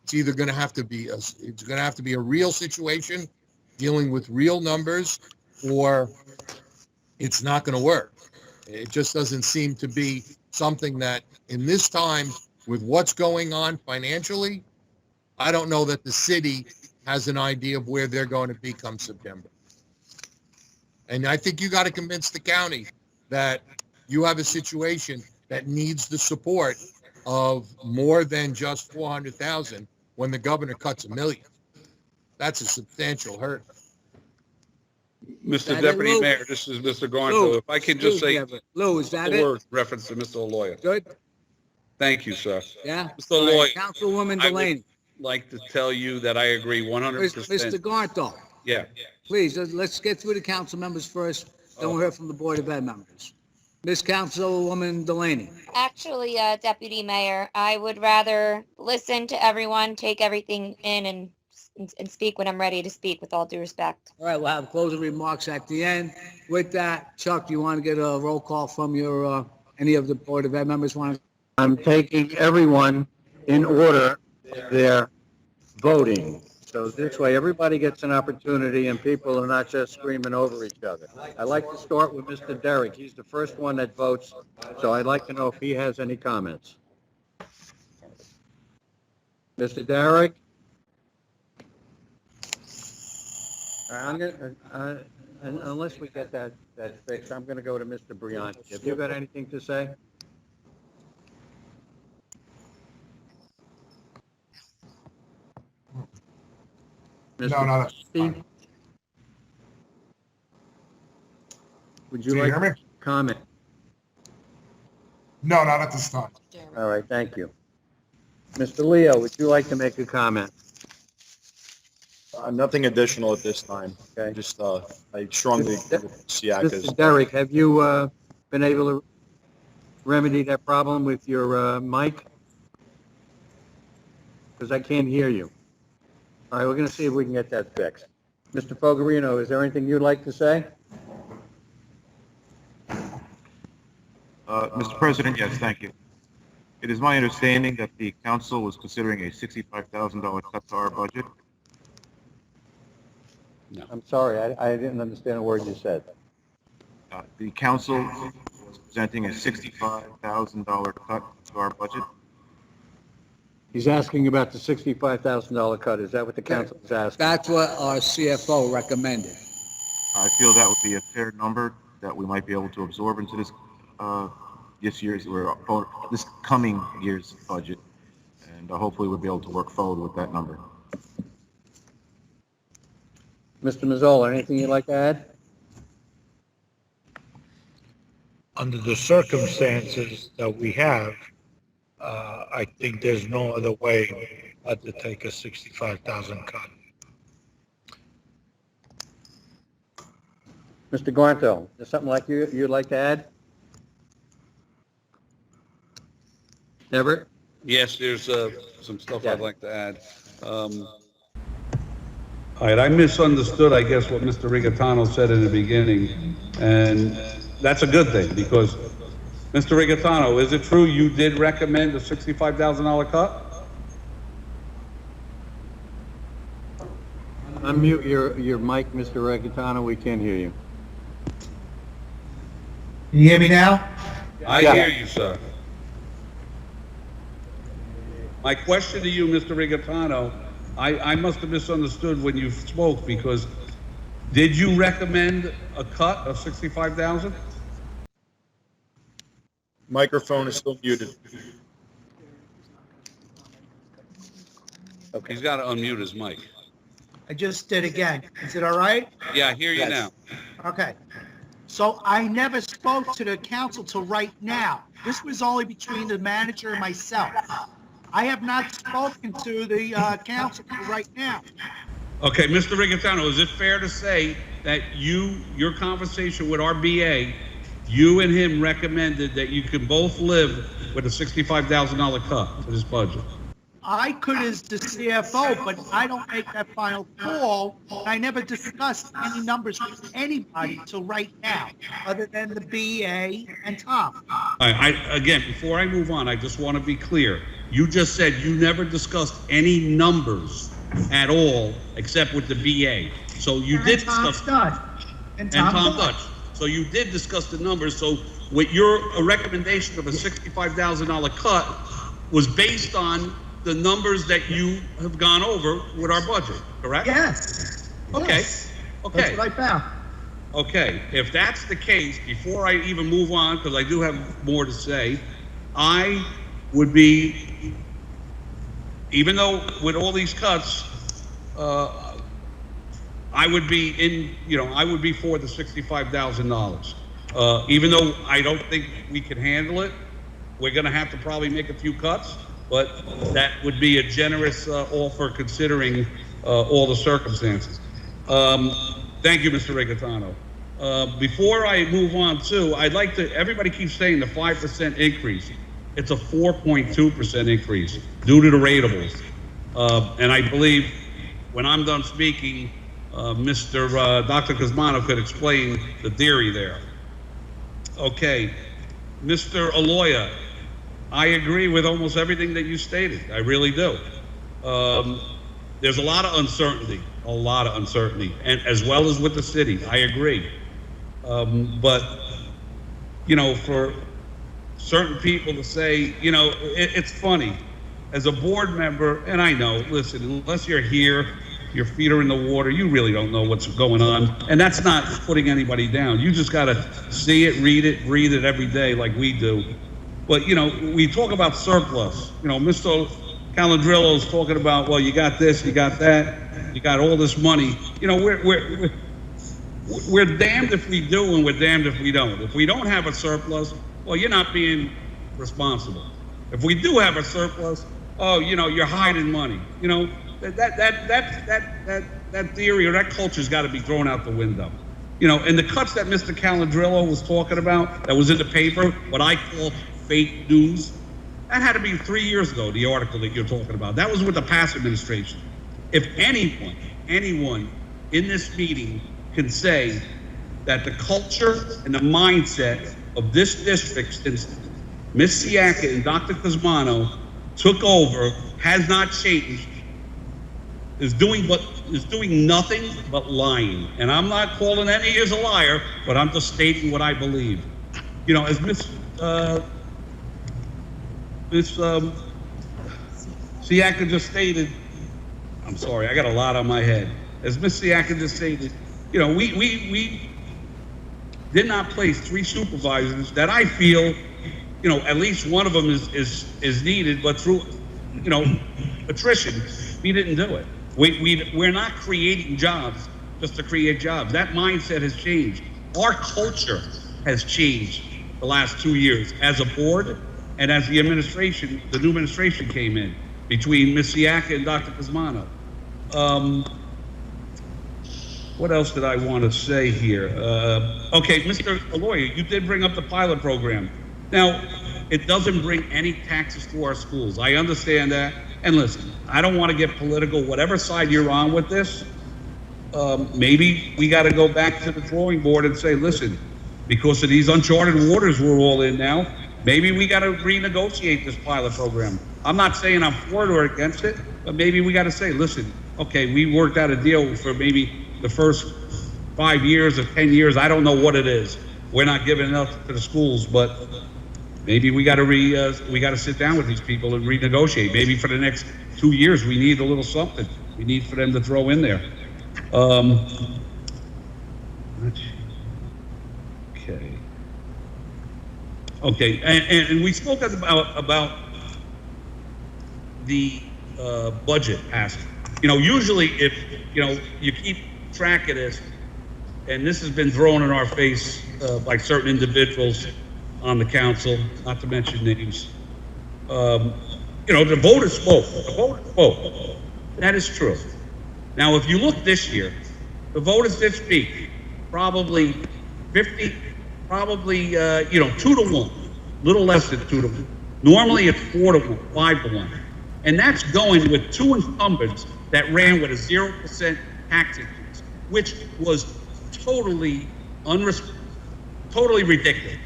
It's either going to have to be a real situation dealing with real numbers, or it's not going to work. It just doesn't seem to be something that in this time with what's going on financially, I don't know that the city has an idea of where they're going to be come September. And I think you got to convince the county that you have a situation that needs the support of more than just 400,000 when the governor cuts $1 million. That's a substantial hurt. Mr. That is Deputy Lou. Mayor, this is Mr. Lou, Gonzo. If I can just say Lou, is that a it? word reference to Mr. Lawyer. Good? Thank you, sir. Yeah? Mr. All right, Lawyer, Councilwoman I would- Delaney. Like to tell you that I agree 100%. Mr. Garto, Yeah. please, let's get through the council members first, then we'll hear from the Board of Ed members. Miss Councilwoman Delaney. Actually, Deputy Mayor, I would rather listen to everyone, take everything in and speak when I'm ready to speak, with all due respect. All right, we'll have closing remarks at the end. With that, Chuck, do you want to get a roll call from any of the Board of Ed members want to? I'm taking everyone in order they're voting. So this way, everybody gets an opportunity and people are not just screaming over each other. I'd like to start with Mr. Derrick. He's the first one that votes, so I'd like to know if he has any comments. Mr. Derrick? Unless we get that fixed, I'm going to go to Mr. Brianti. Have you got anything to say? No, not Steve? Would you Do you like hear me? to comment? No, not at this time. All right, thank you. Mr. Leo, would you like to make a comment? Nothing additional at this time. Okay. Just, I strongly agree with Siaka's. Mr. Derrick, have you been able to remedy that problem with your mic? Because I can't hear you. All right, we're going to see if we can get that fixed. Mr. Fogarino, is there anything you'd like to say? Mr. President, yes, thank you. It is my understanding that the council was considering a $65,000 cut to our budget. I'm sorry, I didn't understand a word you said. The council was presenting a $65,000 cut to our budget. He's asking about the $65,000 cut. Is that what the council is asking? That's what our CFO recommended. I feel that would be a fair number that we might be able to absorb into this this coming year's budget, and hopefully we'll be able to work forward with that number. Mr. Mazzola, anything you'd like to add? Under the circumstances that we have, I think there's no other way but to take a 65,000 cut. Mr. Garfield, is something like you'd like to add? Everett? Yes, there's some stuff I'd like to add. All right, I misunderstood, I guess, what Mr. Rigatano said in the beginning, and that's a good thing, because, Mr. Rigatano, is it true you did recommend a $65,000 cut? Unmute your mic, Mr. Regatano, we can't hear you. Can you hear me now? I hear you, sir. My question to you, Mr. Rigatano, I must have misunderstood when you spoke, because did you recommend a cut of 65,000? Microphone is still muted. Okay. He's got to unmute his mic. I just did again. Is it all right? Yeah, I hear you now. Okay. So I never spoke to the council till right now. This was only between the manager and myself. I have not spoken to the council till right now. Okay, Mr. Rigatano, is it fair to say that your conversation with our BA, you and him recommended that you can both live with a $65,000 cut to this budget? I could as the CFO, but I don't make that final call. I never discussed any numbers with anybody till right now, other than the BA and Tom. Again, before I move on, I just want to be clear. You just said you never discussed any numbers at all, except with the BA. So you did discuss. And Tom Dutch. So you did discuss the numbers. So with your recommendation of a $65,000 cut was based on the numbers that you have gone over with our budget, correct? Yes. Okay. Yes. Okay. That's what I found. Okay. If that's the case, before I even move on, because I do have more to say, I would be, even though with all these cuts, I would be I would be for the $65,000. Even though I don't think we can handle it, we're going to have to probably make a few cuts, but that would be a generous offer considering all the circumstances. Thank you, Mr. Rigatano. Before I move on too, I'd like to, everybody keeps saying the 5% increase. It's a 4.2% increase due to the ratables. And I believe when I'm done speaking, Dr. Cosmano could explain the theory there. Okay, Mr. Aloya, I agree with almost everything that you stated. I really do. There's a lot of uncertainty, and as well as with the city, I agree. But, for certain people to say, it's funny. As a board member, and I know, listen, unless you're here, your feet are in the water, you really don't know what's going on. And that's not putting anybody down. You just got to see it, read it, breathe it every day like we do. But, we talk about surplus. Mr. Calandrillo's talking about, well, you got this, you got that, you got all this money. We're damned if we do and we're damned if we don't. If we don't have a surplus, well, you're not being responsible. If we do have a surplus, oh, you're hiding money. That theory or that culture's got to be thrown out the window. And the cuts that Mr. Calandrillo was talking about, that was in the paper, what I call fake news, that had to be 3 years ago, the article that you're talking about. That was with the past administration. If anyone in this meeting can say that the culture and the mindset of this district since Ms. Siaka and Dr. Cosmano took over has not changed, is doing nothing but lying. And I'm not calling any of you a liar, but I'm just stating what I believe. As Ms. Siaka just stated, I'm sorry, I got a lot on my head. As Ms. Siaka just stated, we did not place 3 supervisors that I feel, at least one of them is needed, but through, attrition, we didn't do it. We're not creating jobs just to create jobs. That mindset has changed. Our culture has changed the last 2 years as a board and as the administration, the new administration came in between Ms. Siaka and Dr. Cosmano. What else did I want to say here? Okay, Mr. Lawyer, you did bring up the pilot program. Now, it doesn't bring any taxes to our schools. I understand that. And listen, I don't want to get political, whatever side you're on with this. Maybe we got to go back to the drawing board and say, listen, because of these uncharted waters we're all in now, maybe we got to renegotiate this pilot program. I'm not saying I'm for it or against it, but maybe we got to say, listen, okay, we worked out a deal for maybe the first 5 years or 10 years. I don't know what it is. We're not giving enough to the schools, but maybe we got to sit down with these people and renegotiate. Maybe for the next 2 years, we need a little something. We need for them to throw in there. Okay, and we spoke about the budget aspect. You know, usually if, you know, you keep track of this, and this has been thrown in our face by certain individuals on the council, not to mention names. You know, the voters spoke. The voters spoke. That is true. Now, if you look this year, the voters did speak. Probably 50, probably, you know, 2 to 1, little less than 2 to 1. Normally it's 4 to 1, 5 to 1. And that's going with 2 incumbents that ran with a 0% tax increase, which was totally ridiculous.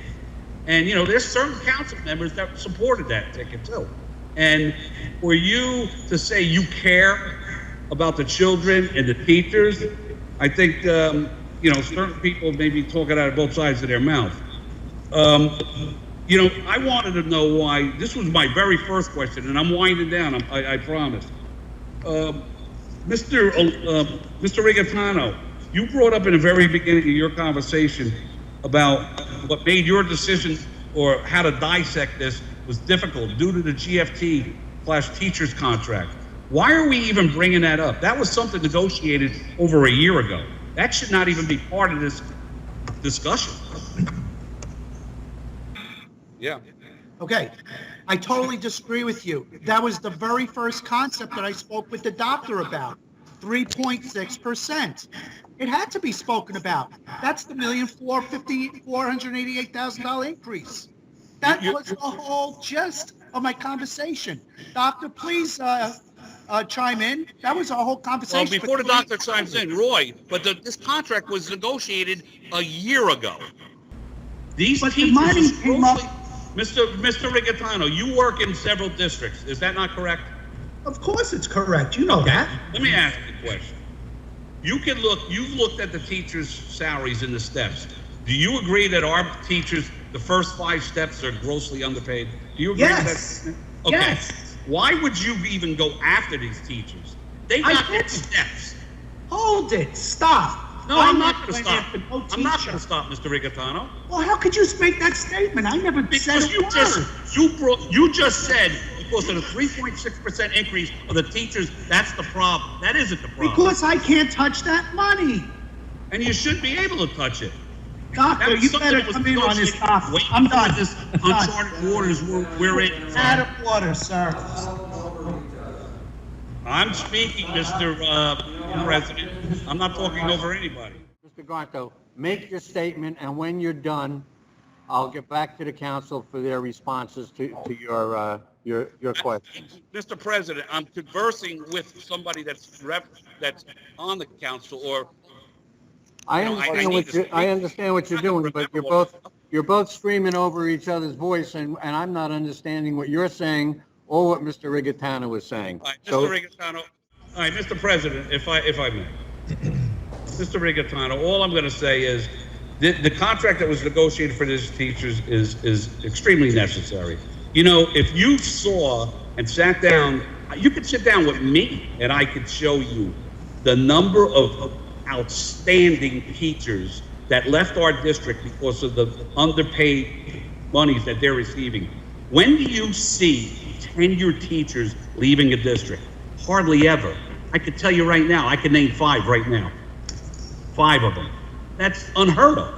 And, you know, there's certain council members that supported that ticket too. And for you to say you care about the children and the teachers, I think, you know, certain people may be talking out of both sides of their mouth. You know, I wanted to know why, this was my very first question, and I'm winding down, I promise. Mr. Rigatano, you brought up in the very beginning of your conversation about what made your decision or how to dissect this was difficult due to the GFT/teachers contract. Why are we even bringing that up? That was something negotiated over a year ago. That should not even be part of this discussion. Yeah. Okay, I totally disagree with you. That was the very first concept that I spoke with the doctor about, 3.6%. It had to be spoken about. That's the $1,488,000 increase. That was the whole gist of my conversation. Doctor, please chime in. That was our whole conversation. Well, before the doctor chimes in, Roy, but this contract was negotiated a year ago. These teachers came up. Mr. Rigatano, you work in several districts. Is that not correct? Of course it's correct. You know that. Let me ask you a question. You've looked at the teachers' salaries in the steps. Do you agree that our teachers, the first 5 steps are grossly underpaid? Do you agree with that? Okay. Yes. Why would you even go after these teachers? They got their steps. Hold it. Stop. No, I'm not going to stop. I'm not going to stop, Mr. Rigatano. Well, how could you make that statement? I never said a word. You just said because of the 3.6% increase of the teachers, that's the problem. That isn't the problem. Because I can't touch that money. And you should be able to touch it. Doctor, you better come in on this topic. I'm done. This uncharted waters we're in. Out of water, sir. I'm speaking, Mr. President. I'm not talking over anybody. Mr. Garto, make your statement, and when you're done, I'll get back to the council for their responses to your questions. Mr. President, I'm conversing with somebody that's on the council, or I understand what you're doing, but you're both screaming over each other's voice, and I'm not understanding what you're saying or what Mr. Rigatano was saying. All right, Mr. Rigatano. All right, Mr. President, if I may. Mr. Rigatano, all I'm going to say is the contract that was negotiated for these teachers is extremely necessary. You know, if you saw and sat down, you could sit down with me and I could show you the number of outstanding teachers that left our district because of the underpaid monies that they're receiving. When do you see tenured teachers leaving a district? Hardly ever. I could tell you right now, I can name 5 right now. 5 of them. That's unheard of.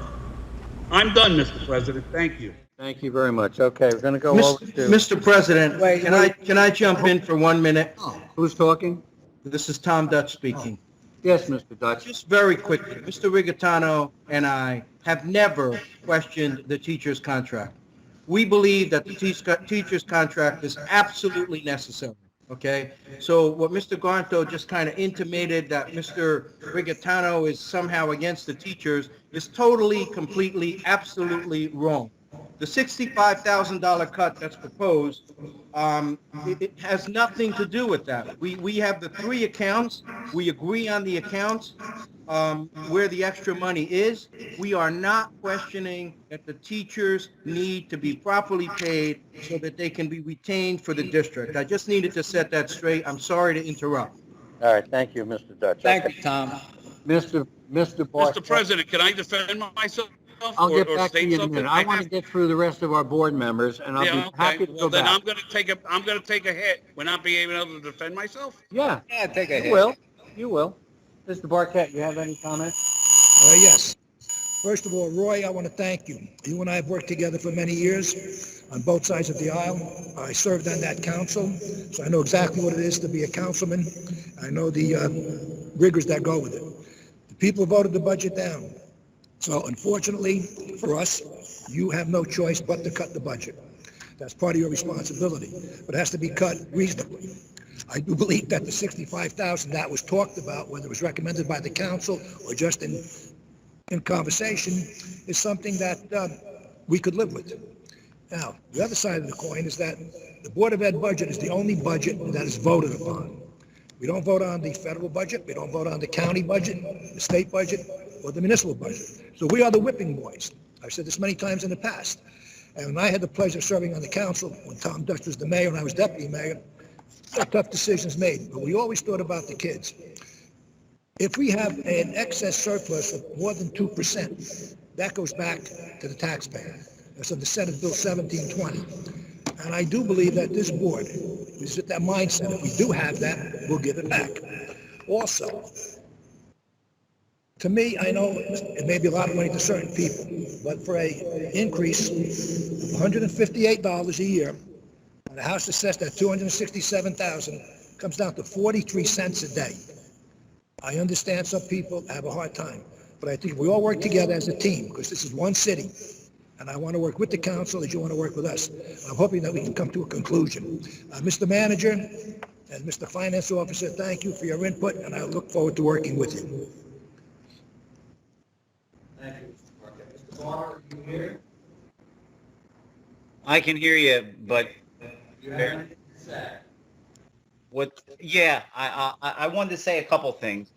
I'm done, Mr. President. Thank you. Thank you very much. Okay, we're going to go over to... Mr. President, Wait, can I jump in for 1 minute? Who's talking? This is Tom Dutch speaking. Yes, Mr. Dutch. Just very quickly, Mr. Rigatano and I have never questioned the teacher's contract. We believe that the teacher's contract is absolutely necessary, okay? So what Mr. Garnto just kind of intimated that Mr. Rigatano is somehow against the teachers is totally, completely, absolutely wrong. The $65,000 cut that's proposed, it has nothing to do with that. We have the 3 accounts. We agree on the accounts where the extra money is. We are not questioning that the teachers need to be properly paid so that they can be retained for the district. I just needed to set that straight. I'm sorry to interrupt. All right, thank you, Mr. Dutch. Thank Okay. you, Tom. Mr. Mr. President, can I defend myself? I'll get or back to state you in a something? minute. I want to get through the rest of our board members, and I'll Yeah, be happy okay. to go Well, then back. I'm gonna take a hit when not being able to defend myself. Yeah, Yeah, take a you hit. will. You will. Mr. Barquette, you have any comments? Yes. First of all, Roy, I want to thank you. You and I have worked together for many years on both sides of the aisle. I served on that council, so I know exactly what it is to be a councilman. I know the rigors that go with it. The people voted the budget down. So unfortunately for us, you have no choice but to cut the budget. That's part of your responsibility, but it has to be cut reasonably. I do believe that the $65,000 that was talked about, whether it was recommended by the council or just in conversation, is something that we could live with. Now, the other side of the coin is that the Board of Ed budget is the only budget that is voted upon. We don't vote on the federal budget, we don't vote on the county budget, the state budget, or the municipal budget. So we are the whipping boys. I've said this many times in the past. And when I had the pleasure of serving on the council, when Tom Dutch was the mayor and I was deputy mayor, there were tough decisions made, but we always thought about the kids. If we have an excess surplus of more than 2%, that goes back to the taxpayer. That's under Senate Bill 1720. And I do believe that this board is at that mindset. If we do have that, we'll give it back. Also, to me, I know it may be a lot of money to certain people, but for a increase of $158 a year, and the house assessed at $267,000, comes down to 43 cents a day. I understand some people have a hard time, but I think we all work together as a team, because this is one city, and I want to work with the council as you want to work with us. I'm hoping that we can come to a conclusion. Mr. Manager and Mr. Finance Officer, thank you for your input, and I look forward to working with you. Thank you, Mr. Barquette. Mr. Barr, are you here? I can hear you, but You have anything to say? what? Yeah, I wanted to say a couple things.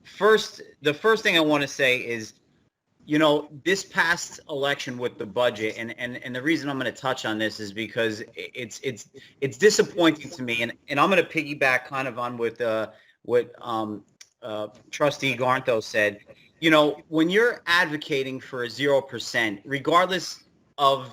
First, the first thing I want to say is, you know, this past election with the budget, and the reason I'm going to touch on this is because it's disappointing to me, and I'm going to piggyback kind of on with what Trustee Garnto said. You know, when you're advocating for a 0%, regardless of,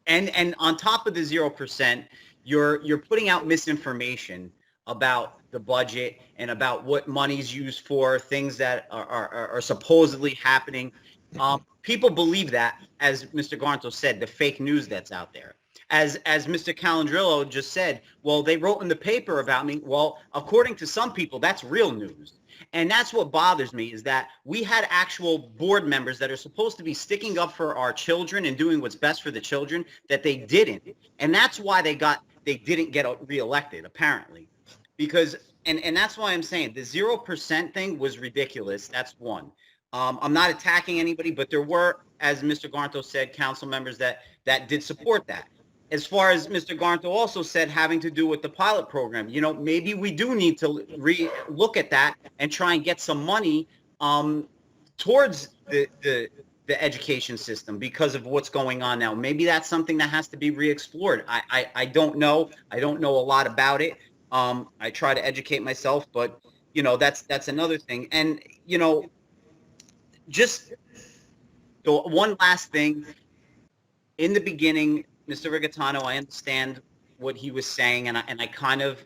and on top of the 0%, you're putting out misinformation about the budget and about what money's used for, things that are supposedly happening. People believe that, as Mr. Garnto said, the fake news that's out there. As Mr. Calandrillo just said, well, they wrote in the paper about me. Well, according to some people, that's real news. And that's what bothers me, is that we had actual board members that are supposed to be sticking up for our children and doing what's best for the children, that they didn't. And that's why they didn't get reelected, apparently. Because, and that's why I'm saying the 0% thing was ridiculous. That's one. I'm not attacking anybody, but there were, as Mr. Garnto said, council members that did support that. As far as Mr. Garnto also said, having to do with the pilot program, you know, maybe we do need to look at that and try and get some money towards the education system because of what's going on now. Maybe that's something that has to be re-explored. I don't know. I don't know a lot about it. I try to educate myself, but, you know, that's another thing. And, you know, just the one last thing. In the beginning, Mr. Rigatano, I understand what he was saying, and I kind of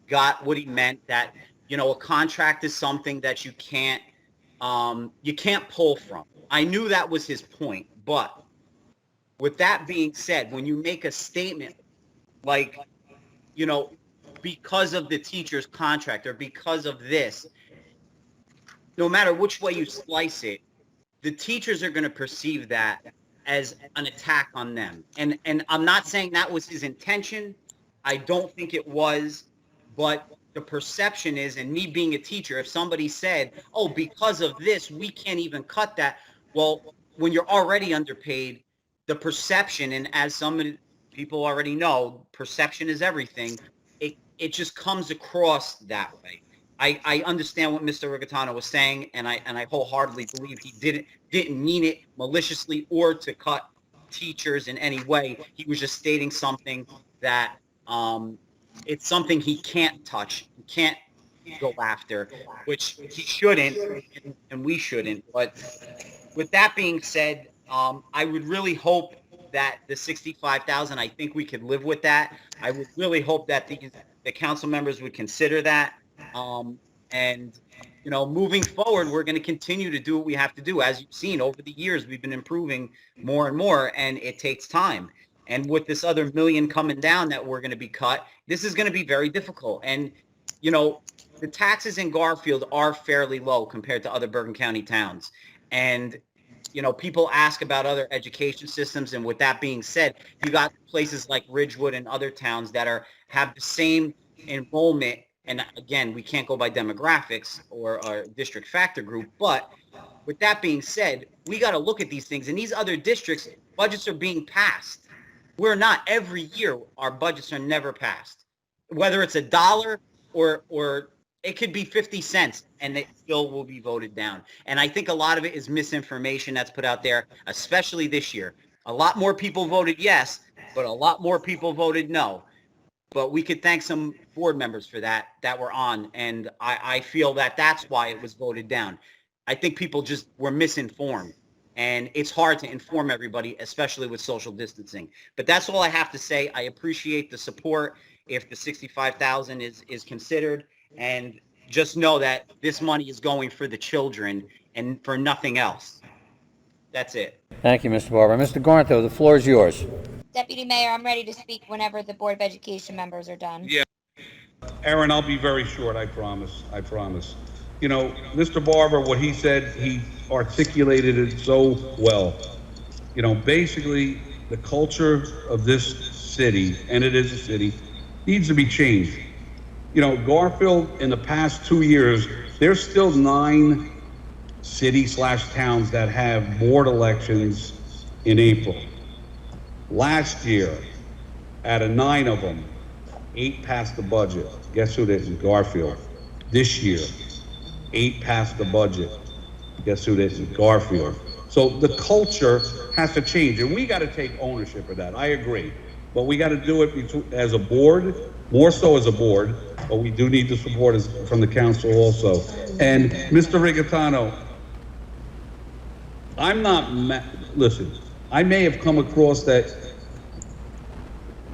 got what he meant, that you know, a contract is something that you can't pull from. I knew that was his point, but with that being said, when you make a statement like, you know, because of the teacher's contract or because of this, no matter which way you slice it, the teachers are going to perceive that as an attack on them. And I'm not saying that was his intention. I don't think it was, but the perception is, and me being a teacher, if somebody said, oh, because of this, we can't even cut that. Well, when you're already underpaid, the perception, and as some people already know, perception is everything. It just comes across that way. I understand what Mr. Rigatano was saying, and I wholeheartedly believe he didn't mean it maliciously or to cut teachers in any way. He was just stating something that it's something he can't touch, he can't go after, which he shouldn't, and we shouldn't. But with that being said, I would really hope that the 65,000, I think we could live with that. I would really hope that the council members would consider that. And, you know, moving forward, we're going to continue to do what we have to do. As you've seen over the years, we've been improving more and more, and it takes time. And with this other $1 million coming down that we're going to be cut, this is going to be very difficult. And, you know, the taxes in Garfield are fairly low compared to other Bergen County towns. And, you know, people ask about other education systems. And with that being said, you got places like Ridgewood and other towns that have the same enrollment. And again, we can't go by demographics or district factor group. But with that being said, we got to look at these things. In these other districts, budgets are being passed. We're not. Every year, our budgets are never passed. Whether it's $1 or it could be 50 cents, and it still will be voted down. And I think a lot of it is misinformation that's put out there, especially this year. A lot more people voted yes, but a lot more people voted no. But we could thank some board members for that were on, and I feel that that's why it was voted down. I think people just were misinformed, and it's hard to inform everybody, especially with social distancing. But that's all I have to say. I appreciate the support if the 65,000 is considered, and just know that this money is going for the children and for nothing else. That's it. Thank you, Mr. Barber. Mr. Garnto, the floor is yours. Deputy Mayor, I'm ready to speak whenever the Board of Education members are done. Yeah. Aaron, I'll be very short, I promise. I promise. You know, Mr. Barber, what he said, he articulated it so well. You know, basically, the culture of this city, and it is a city, needs to be changed. You know, Garfield, in the past 2 years, there's still 9 cities/towns that have board elections in April. Last year, out of 9 of them, 8 passed the budget. Guess who didn't? Garfield. This year, 8 passed the budget. Guess who didn't? Garfield. So the culture has to change, and we got to take ownership of that. I agree. But we got to do it as a board, more so as a board, but we do need the support from the council also. And Mr. Rigatano, I'm not, listen, I may have come across that.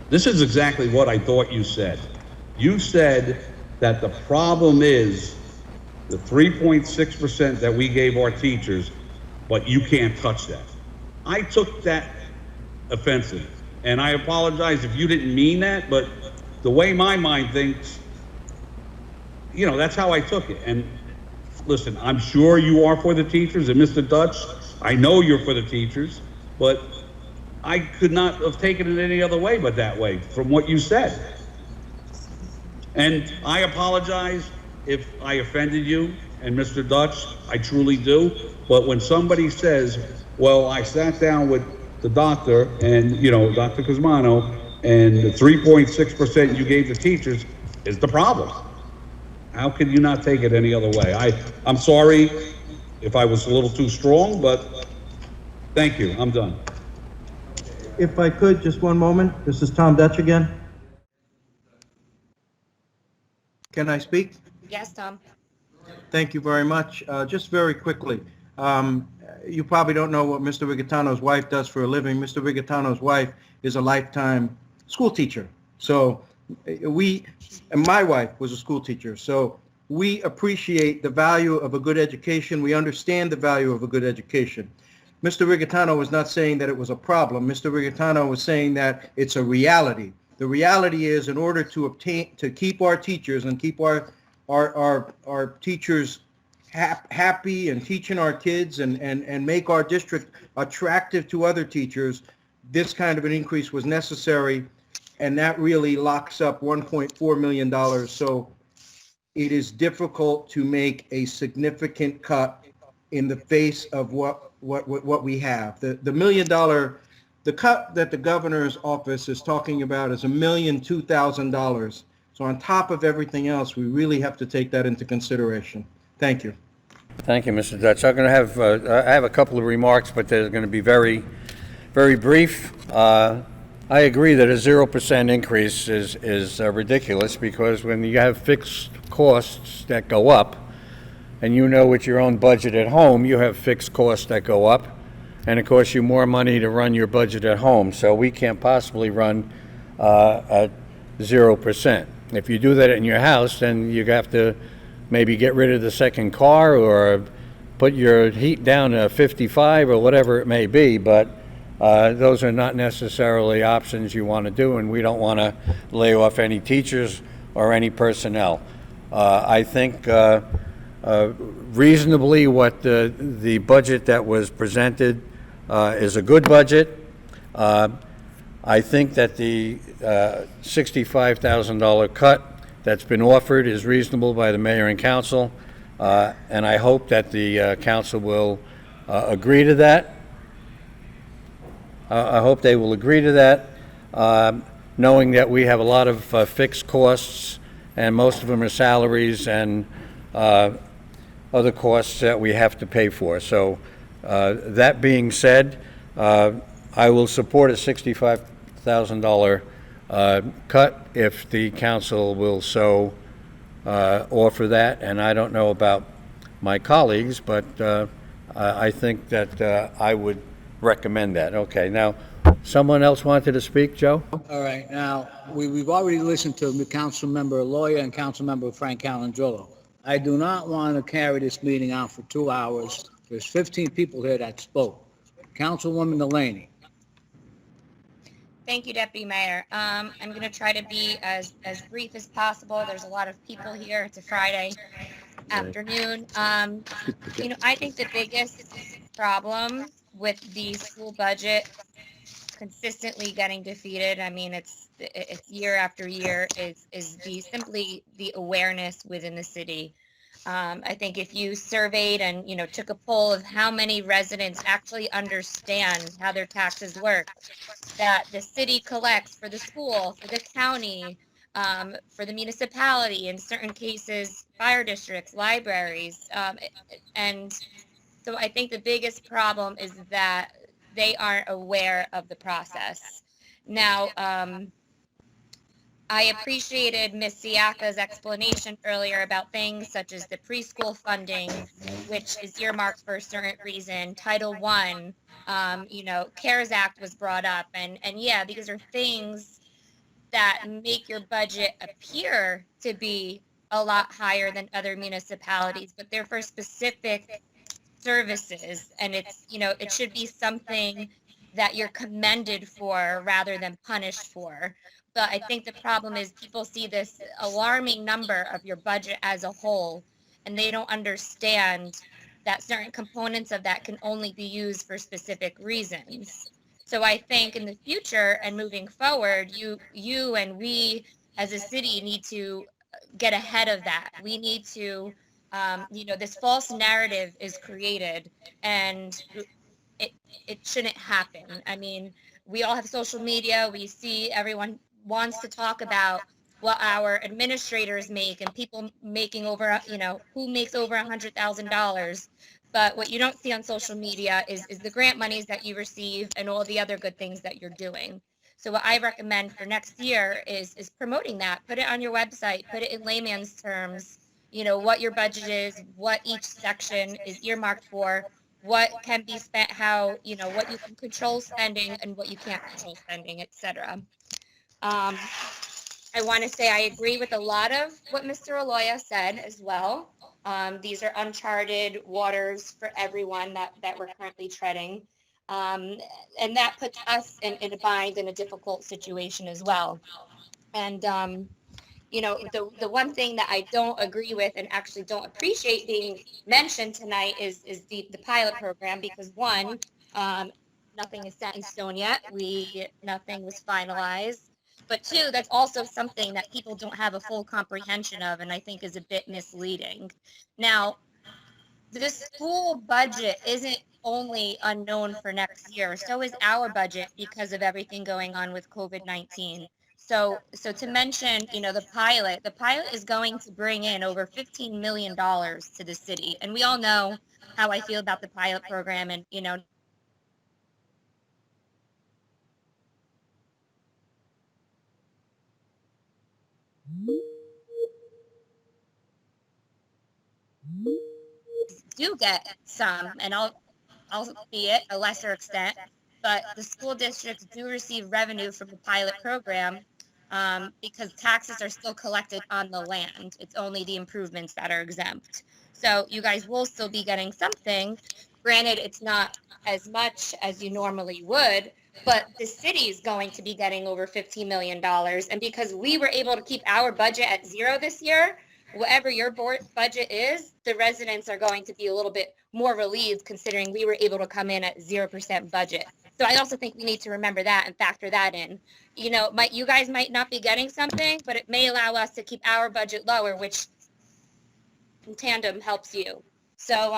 This is exactly what I thought you said. You said that the problem is the 3.6% that we gave our teachers, but you can't touch that. I took that offensive, and I apologize if you didn't mean that, but the way my mind thinks, you know, that's how I took it. And listen, I'm sure you are for the teachers, and Mr. Dutch, I know you're for the teachers, but I could not have taken it any other way but that way from what you said. And I apologize if I offended you and Mr. Dutch, I truly do. But when somebody says, well, I sat down with the doctor and, you know, Dr. Cosmano, and the 3.6% you gave the teachers is the problem. How can you not take it any other way? I'm sorry if I was a little too strong, but thank you. I'm done. If I could, just one moment. This is Tom Dutch again. Can I speak? Yes, Tom. Thank you very much. Just very quickly, you probably don't know what Mr. Rigatano's wife does for a living. Mr. Rigatano's wife is a lifetime school teacher. So and my wife was a school teacher. So we appreciate the value of a good education. We understand the value of a good education. Mr. Rigatano was not saying that it was a problem. Mr. Rigatano was saying that it's a reality. The reality is, in order to keep our teachers and keep our teachers happy and teaching our kids and make our district attractive to other teachers, this kind of an increase was necessary, and that really locks up $1.4 million. So it is difficult to make a significant cut in the face of what we have. The $1 million, the cut that the governor's office is talking about is $1,002,000. So on top of everything else, we really have to take that into consideration. Thank you. Thank you, Mr. Dutch. I'm going to have, I have a couple of remarks, but they're going to be very, very brief. I agree that a 0% increase is ridiculous, because when you have fixed costs that go up, and you know with your own budget at home, you have fixed costs that go up, and it costs you more money to run your budget at home. So we can't possibly run at 0%. If you do that in your house, then you have to maybe get rid of the second car or put your heat down to 55 or whatever it may be, but those are not necessarily options you want to do, and we don't want to lay off any teachers or any personnel. I think reasonably what the budget that was presented is a good budget. I think that the $65,000 cut that's been offered is reasonable by the mayor and council, and I hope that the council will agree to that. I hope they will agree to that, knowing that we have a lot of fixed costs, and most of them are salaries and other costs that we have to pay for. So that being said, I will support a $65,000 cut if the council will so offer that. And I don't know about my colleagues, but I think that I would recommend that. Okay, now, someone else wanted to speak, Joe? All right, now, we've already listened to Councilmember Lawyer and Councilmember Frank Calendrolo. I do not want to carry this meeting out for 2 hours. There's 15 people here that spoke. Councilwoman Delaney. Thank you, Deputy Mayor. I'm going to try to be as brief as possible. There's a lot of people here. It's a Friday afternoon. I think the biggest problem with the school budget consistently getting defeated, I mean, it's year after year, is simply the awareness within the city. I think if you surveyed and, took a poll of how many residents actually understand how their taxes work, that the city collects for the school, for the county, for the municipality, in certain cases, fire districts, libraries, and so I think the biggest problem is that they aren't aware of the process. Now, I appreciated Ms. Siaka's explanation earlier about things such as the preschool funding, which is earmarked for a certain reason, Title I, CARES Act was brought up, and yeah, these are things that make your budget appear to be a lot higher than other municipalities, but they're for specific services, and it's, it should be something that you're commended for rather than punished for. But I think the problem is people see this alarming number of your budget as a whole, and they don't understand that certain components of that can only be used for specific reasons. So I think in the future and moving forward, you and we as a city need to get ahead of that. We need to, this false narrative is created, and it shouldn't happen. I mean, we all have social media. We see everyone wants to talk about what our administrators make and people making over, who makes over $100,000. But what you don't see on social media is the grant monies that you receive and all the other good things that you're doing. So what I recommend for next year is promoting that. Put it on your website, put it in layman's terms, what your budget is, what each section is earmarked for, what can be spent, how, what you can control spending and what you can't control spending, etc. I want to say I agree with a lot of what Mr. Aloya said as well. These are uncharted waters for everyone that we're currently treading. And that puts us in a bind, in a difficult situation as well. And, the one thing that I don't agree with and actually don't appreciate being mentioned tonight is the pilot program, because one, nothing is set in stone yet. Nothing was finalized. But two, that's also something that people don't have a full comprehension of, and I think is a bit misleading. Now, the school budget isn't only unknown for next year, so is our budget because of everything going on with COVID-19. So to mention, the pilot is going to bring in over $15 million to the city. And we all know how I feel about the pilot program, and, do get some, and albeit a lesser extent, but the school districts do receive revenue from the pilot program, because taxes are still collected on the land. It's only the improvements that are exempt. So you guys will still be getting something. Granted, it's not as much as you normally would, but the city is going to be getting over $15 million. And because we were able to keep our budget at zero this year, whatever your budget is, the residents are going to be a little bit more relieved, considering we were able to come in at 0% budget. So I also think we need to remember that and factor that in. You guys might not be getting something, but it may allow us to keep our budget lower, which in tandem helps you. So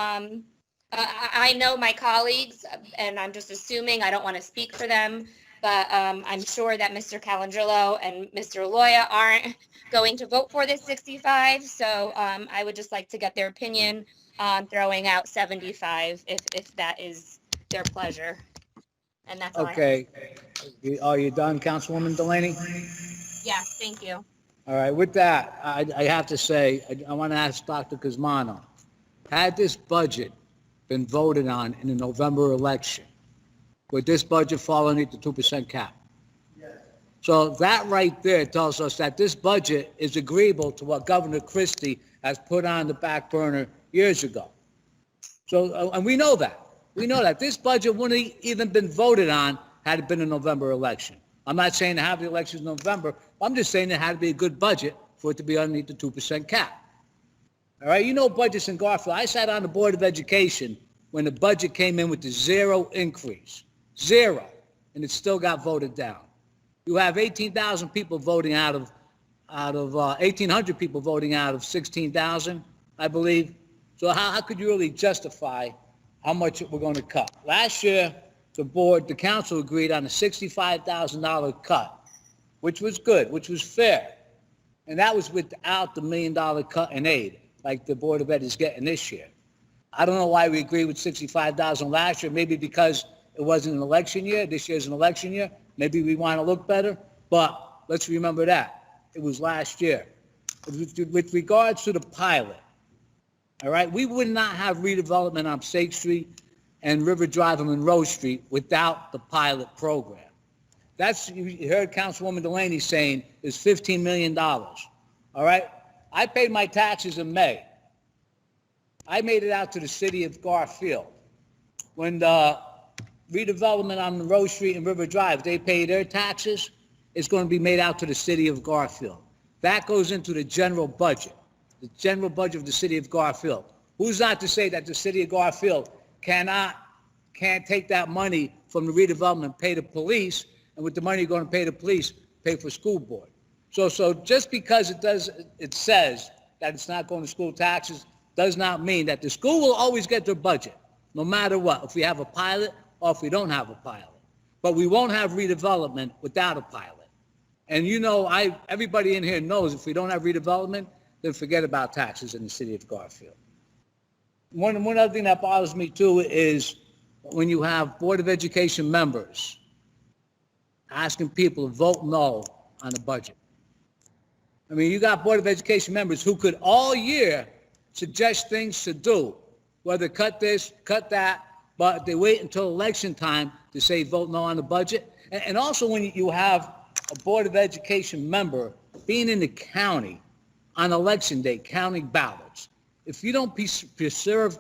I know my colleagues, and I'm just assuming, I don't want to speak for them, but I'm sure that Mr. Calangelo and Mr. Aloya aren't going to vote for this 65. So I would just like to get their opinion on throwing out 75 if that is their pleasure. And that's all I have. Okay. Are you done, Councilwoman Delaney? Yes, thank you. All right, with that, I have to say, I want to ask Dr. Cusmano, had this budget been voted on in the November election, would this budget fall underneath the 2% cap? Yes. So that right there tells us that this budget is agreeable to what Governor Christie has put on the back burner years ago. So, and we know that. We know that this budget wouldn't have even been voted on had it been a November election. I'm not saying to have the elections in November. I'm just saying it had to be a good budget for it to be underneath the 2% cap. All right, budgets in Garfield. I sat on the Board of Education when the budget came in with the zero increase. Zero. And it still got voted down. You have 18,000 people voting out of 1,800 people voting out of 16,000, I believe. So how could you really justify how much we're going to cut? Last year, the council agreed on a $65,000 cut, which was good, which was fair. And that was without the $1 million cut in aid, like the Board of Ed is getting this year. I don't know why we agreed with $65,000 last year, maybe because it wasn't an election year. This year's an election year. Maybe we want to look better, but let's remember that. It was last year. With regards to the pilot, all right, we would not have redevelopment on State Street and River Drive and Monroe Street without the pilot program. You heard Councilwoman Delaney saying is $15 million, all right? I paid my taxes in May. I made it out to the city of Garfield. When the redevelopment on Monroe Street and River Drive, they pay their taxes, it's going to be made out to the city of Garfield. That goes into the general budget of the city of Garfield. Who's not to say that the city of Garfield can't take that money from the redevelopment, pay the police, and with the money you're going to pay the police, pay for school board. So just because it says that it's not going to school taxes does not mean that the school will always get their budget, no matter what, if we have a pilot or if we don't have a pilot. But we won't have redevelopment without a pilot. And everybody in here knows if we don't have redevelopment, then forget about taxes in the city of Garfield. One other thing that bothers me too is when you have Board of Education members asking people to vote no on the budget. I mean, you got Board of Education members who could all year suggest things to do, whether cut this, cut that, but they wait until election time to say vote no on the budget. And also when you have a Board of Education member being in the county on election day, counting ballots, if you don't be preserved,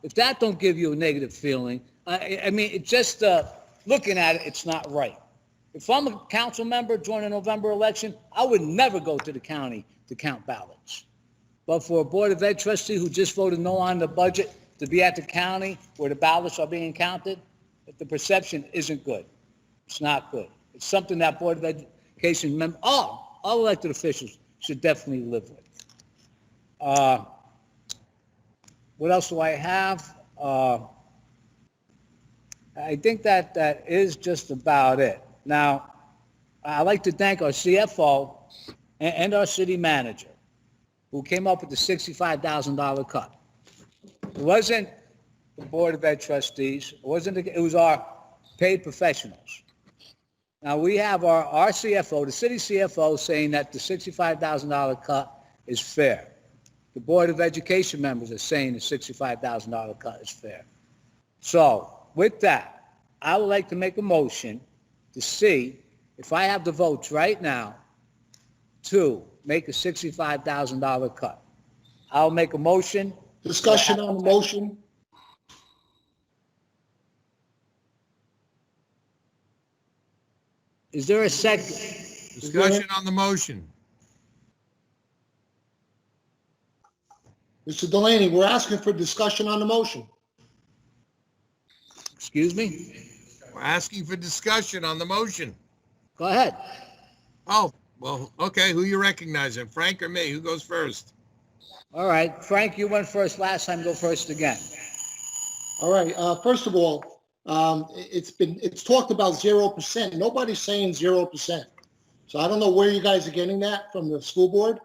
if that don't give you a negative feeling, I mean, it just, looking at it, it's not right. If I'm a council member during a November election, I would never go to the county to count ballots. But for a Board of Ed trustee who just voted no on the budget to be at the county where the ballots are being counted, the perception isn't good. It's not good. It's something that Board of Education members, all elected officials should definitely live with. What else do I have? I think that is just about it. Now, I'd like to thank our CFO and our city manager who came up with the $65,000 cut. It wasn't the Board of Ed trustees. It was our paid professionals. Now, we have our CFO, the city CFO, saying that the $65,000 cut is fair. The Board of Education members are saying the $65,000 cut is fair. So, with that, I would like to make a motion to see if I have the votes right now to make a $65,000 cut. I'll make a motion. Discussion on the motion. Is there a second? Discussion on the motion. Mr. Delaney, we're asking for discussion on the motion. Excuse me? We're asking for discussion on the motion. Go ahead. Oh, well, okay, who you recognizing, Frank or me? Who goes first? All right, Frank, you went first last time, go first again. All right, first of all, it's talked about 0%. Nobody's saying 0%. So I don't know where you guys are getting that from the school board.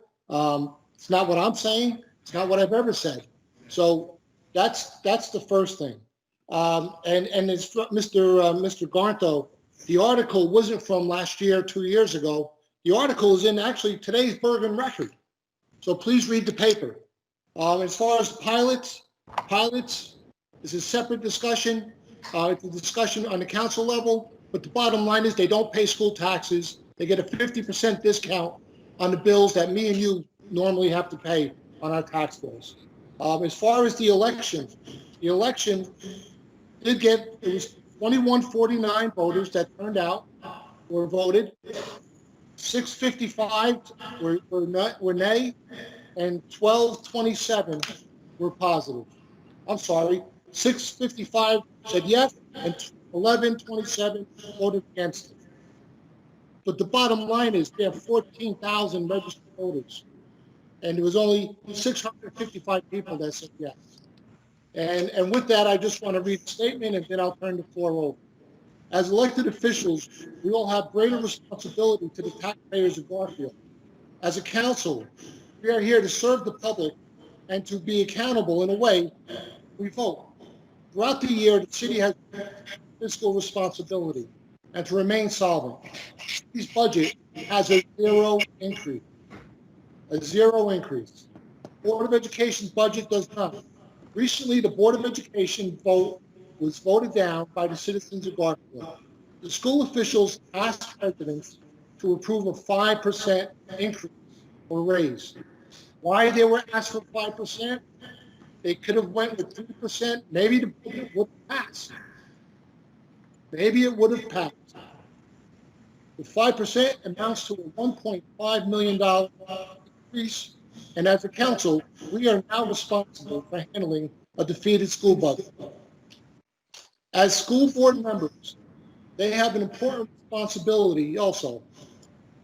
It's not what I'm saying. It's not what I've ever said. So that's the first thing. And it's Mr. Garnto, the article wasn't from last year, 2 years ago. The article is in actually today's Bergen Record. So please read the paper. As far as pilots is a separate discussion. It's a discussion on the council level, but the bottom line is they don't pay school taxes. They get a 50% discount on the bills that me and you normally have to pay on our tax bills. As far as the election did get, it was 2149 voters that turned out, were voted. 655 were nay, and 1227 were positive. I'm sorry, 655 said yes, and 1127 voted against it. But the bottom line is we have 14,000 registered voters, and there was only 655 people that said yes. And with that, I just want to read the statement, and then I'll turn the floor over. As elected officials, we all have greater responsibility to the taxpayers of Garfield. As a council, we are here to serve the public and to be accountable in a way we vote. Throughout the year, the city has fiscal responsibility and to remain solvent. The city's budget has a zero increase. Board of Education's budget does not. Recently, the Board of Education was voted down by the citizens of Garfield. The school officials asked residents to approve a 5% increase or raise. Why they were asked for 5%? They could have went with 3%. Maybe the budget would have passed. Maybe it would have passed. The 5% amounts to a $1.5 million increase. And as a council, we are now responsible for handling a defeated school budget. As school board members, they have an important responsibility also,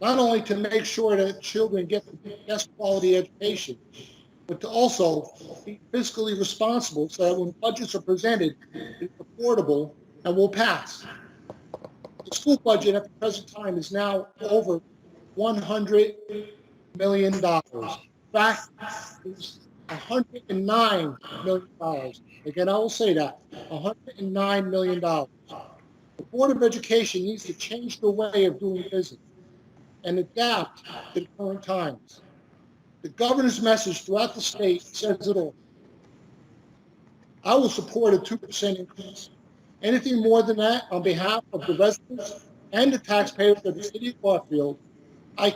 not only to make sure that children get the best quality education, but to also be fiscally responsible so that when budgets are presented, it's affordable and will pass. The school budget at the present time is now over $100 million. In fact, it's $109 million. Again, I will say that, $109 million. The Board of Education needs to change the way of doing business and adapt to the current times. The governor's message throughout the state says it all. I will support a 2% increase. Anything more than that, on behalf of the residents and the taxpayers of the city of Garfield, I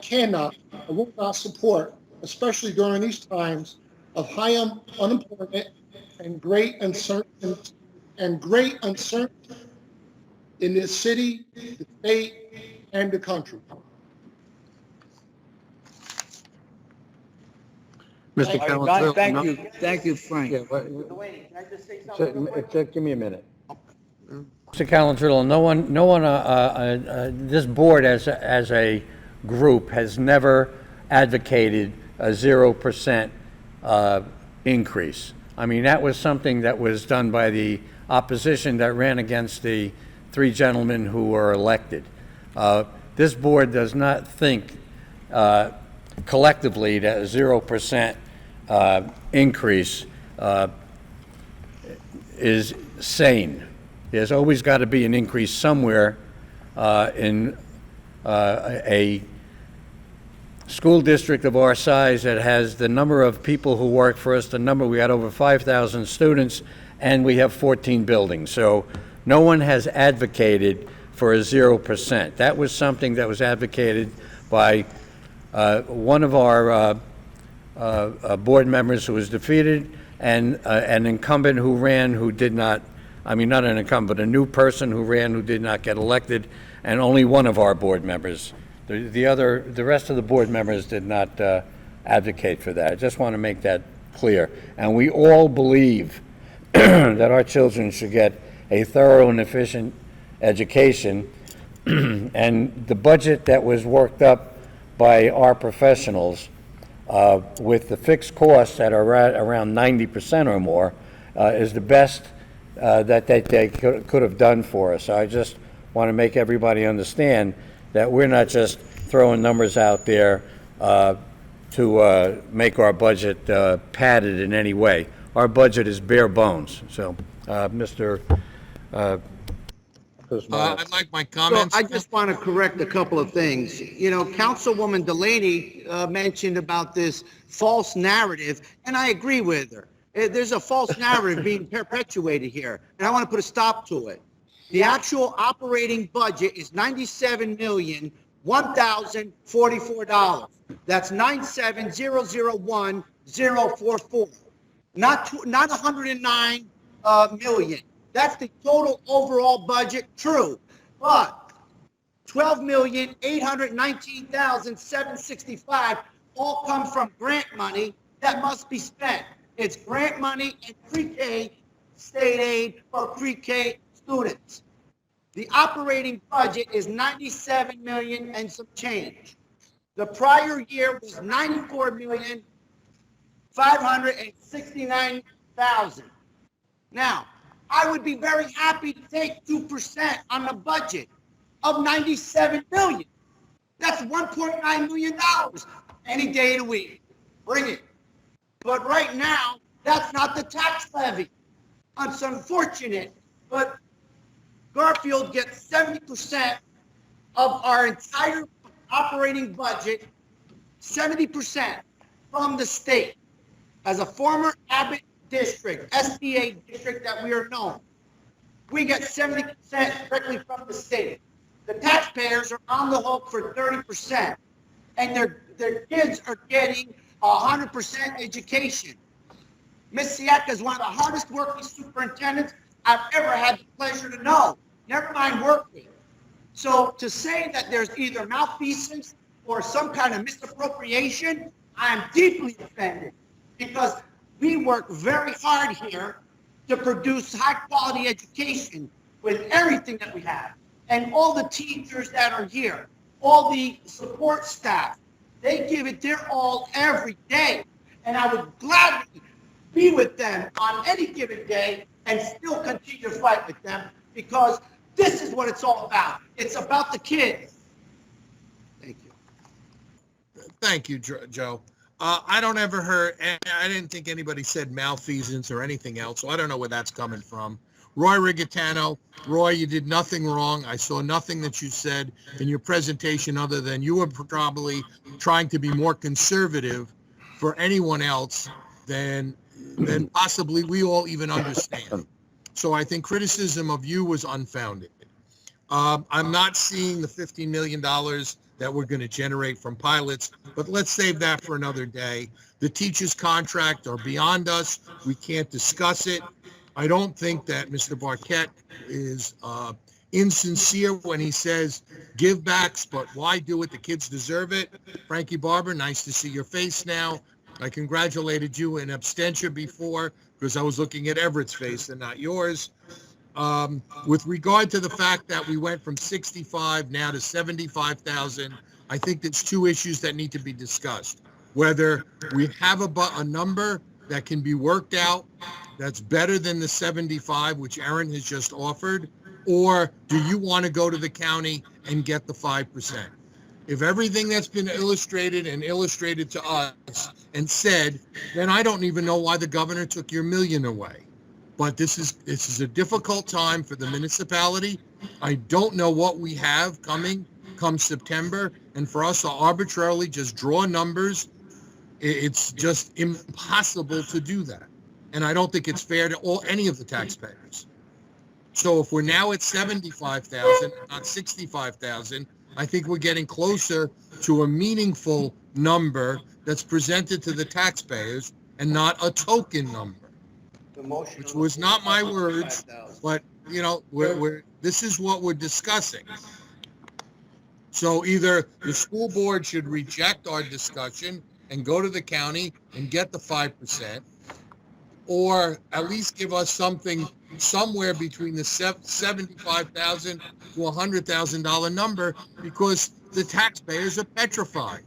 will not support, especially during these times of high unemployment and great uncertainty in this city, the state, and the country. Mr. Calanzillo. Thank you, Frank. Give me a minute. Mr. Calanzillo, this board as a group has never advocated a 0% increase. I mean, that was something that was done by the opposition that ran against the 3 gentlemen who were elected. This board does not think collectively that a 0% increase is sane. There's always got to be an increase somewhere in a school district of our size that has the number of people who work for us, we got over 5,000 students, and we have 14 buildings. So no one has advocated for a 0%. That was something that was advocated by one of our board members who was defeated, and an incumbent who ran who did not, I mean, not an incumbent, a new person who ran who did not get elected, and only one of our board members. The rest of the board members did not advocate for that. I just want to make that clear. And we all believe that our children should get a thorough and efficient education. And the budget that was worked up by our professionals with the fixed costs that are around 90% or more is the best that they could have done for us. So I just want to make everybody understand that we're not just throwing numbers out there to make our budget padded in any way. Our budget is bare bones. So, Mr. I'd like my comments. So I just want to correct a couple of things. You know, Councilwoman Delaney mentioned about this false narrative, and I agree with her. There's a false narrative being perpetuated here, and I want to put a stop to it. The actual operating budget is $97,001,044. That's 97,001,044. Not 109 million. That's the total overall budget, true. But 12,819,765 all come from grant money that must be spent. It's grant money and pre-K state aid for pre-K students. The operating budget is 97 million and some change. The prior year was 94,569,000. Now, I would be very happy to take 2% on the budget of 97 million. That's $1.9 million any day of the week. Bring it. But right now, that's not the tax levy. It's unfortunate, but Garfield gets 70% of our entire operating budget, 70% from the state. As a former Abbott district, SBA district that we are known, we get 70% directly from the state. The taxpayers are on the hook for 30%, and their kids are getting 100% education. Ms. Siaka is one of the hardest working superintendents I've ever had the pleasure to know, never mind working. So to say that there's either malfeasance or some kind of misappropriation, I'm deeply offended, because we work very hard here to produce high quality education with everything that we have. And all the teachers that are here, all the support staff, they give it their all every day. And I would gladly be with them on any given day and still continue to fight with them, because this is what it's all about. It's about the kids. Thank you. Thank you, Joe. I don't ever heard, and I didn't think anybody said malfeasance or anything else, so I don't know where that's coming from. Roy Rigatano, Roy, you did nothing wrong. I saw nothing that you said in your presentation other than you were probably trying to be more conservative for anyone else than possibly we all even understand. So I think criticism of you was unfounded. I'm not seeing the $15 million that we're going to generate from pilots, but let's save that for another day. The teacher's contract are beyond us. We can't discuss it. I don't think that Mr. Barquette is insincere when he says give backs, but why do it? The kids deserve it. Frankie Barber, nice to see your face now. I congratulated you in abstention before because I was looking at Everett's face and not yours. With regard to the fact that we went from 65 now to 75,000, I think there's two issues that need to be discussed. Whether we have a number that can be worked out that's better than the 75, which Aaron has just offered, or do you want to go to the county and get the 5%? If everything that's been illustrated to us and said, then I don't even know why the governor took your $1 million away. But this is a difficult time for the municipality. I don't know what we have coming come September, and for us to arbitrarily just draw numbers, it's just impossible to do that. And I don't think it's fair to any of the taxpayers. So if we're now at 75,000, not 65,000, I think we're getting closer to a meaningful number that's presented to the taxpayers and not a token number. Which was not my words, but you know, this is what we're discussing. So either the school board should reject our discussion and go to the county and get the 5%, or at least give us something somewhere between the $75,000 to $100,000 number, because the taxpayers are petrified.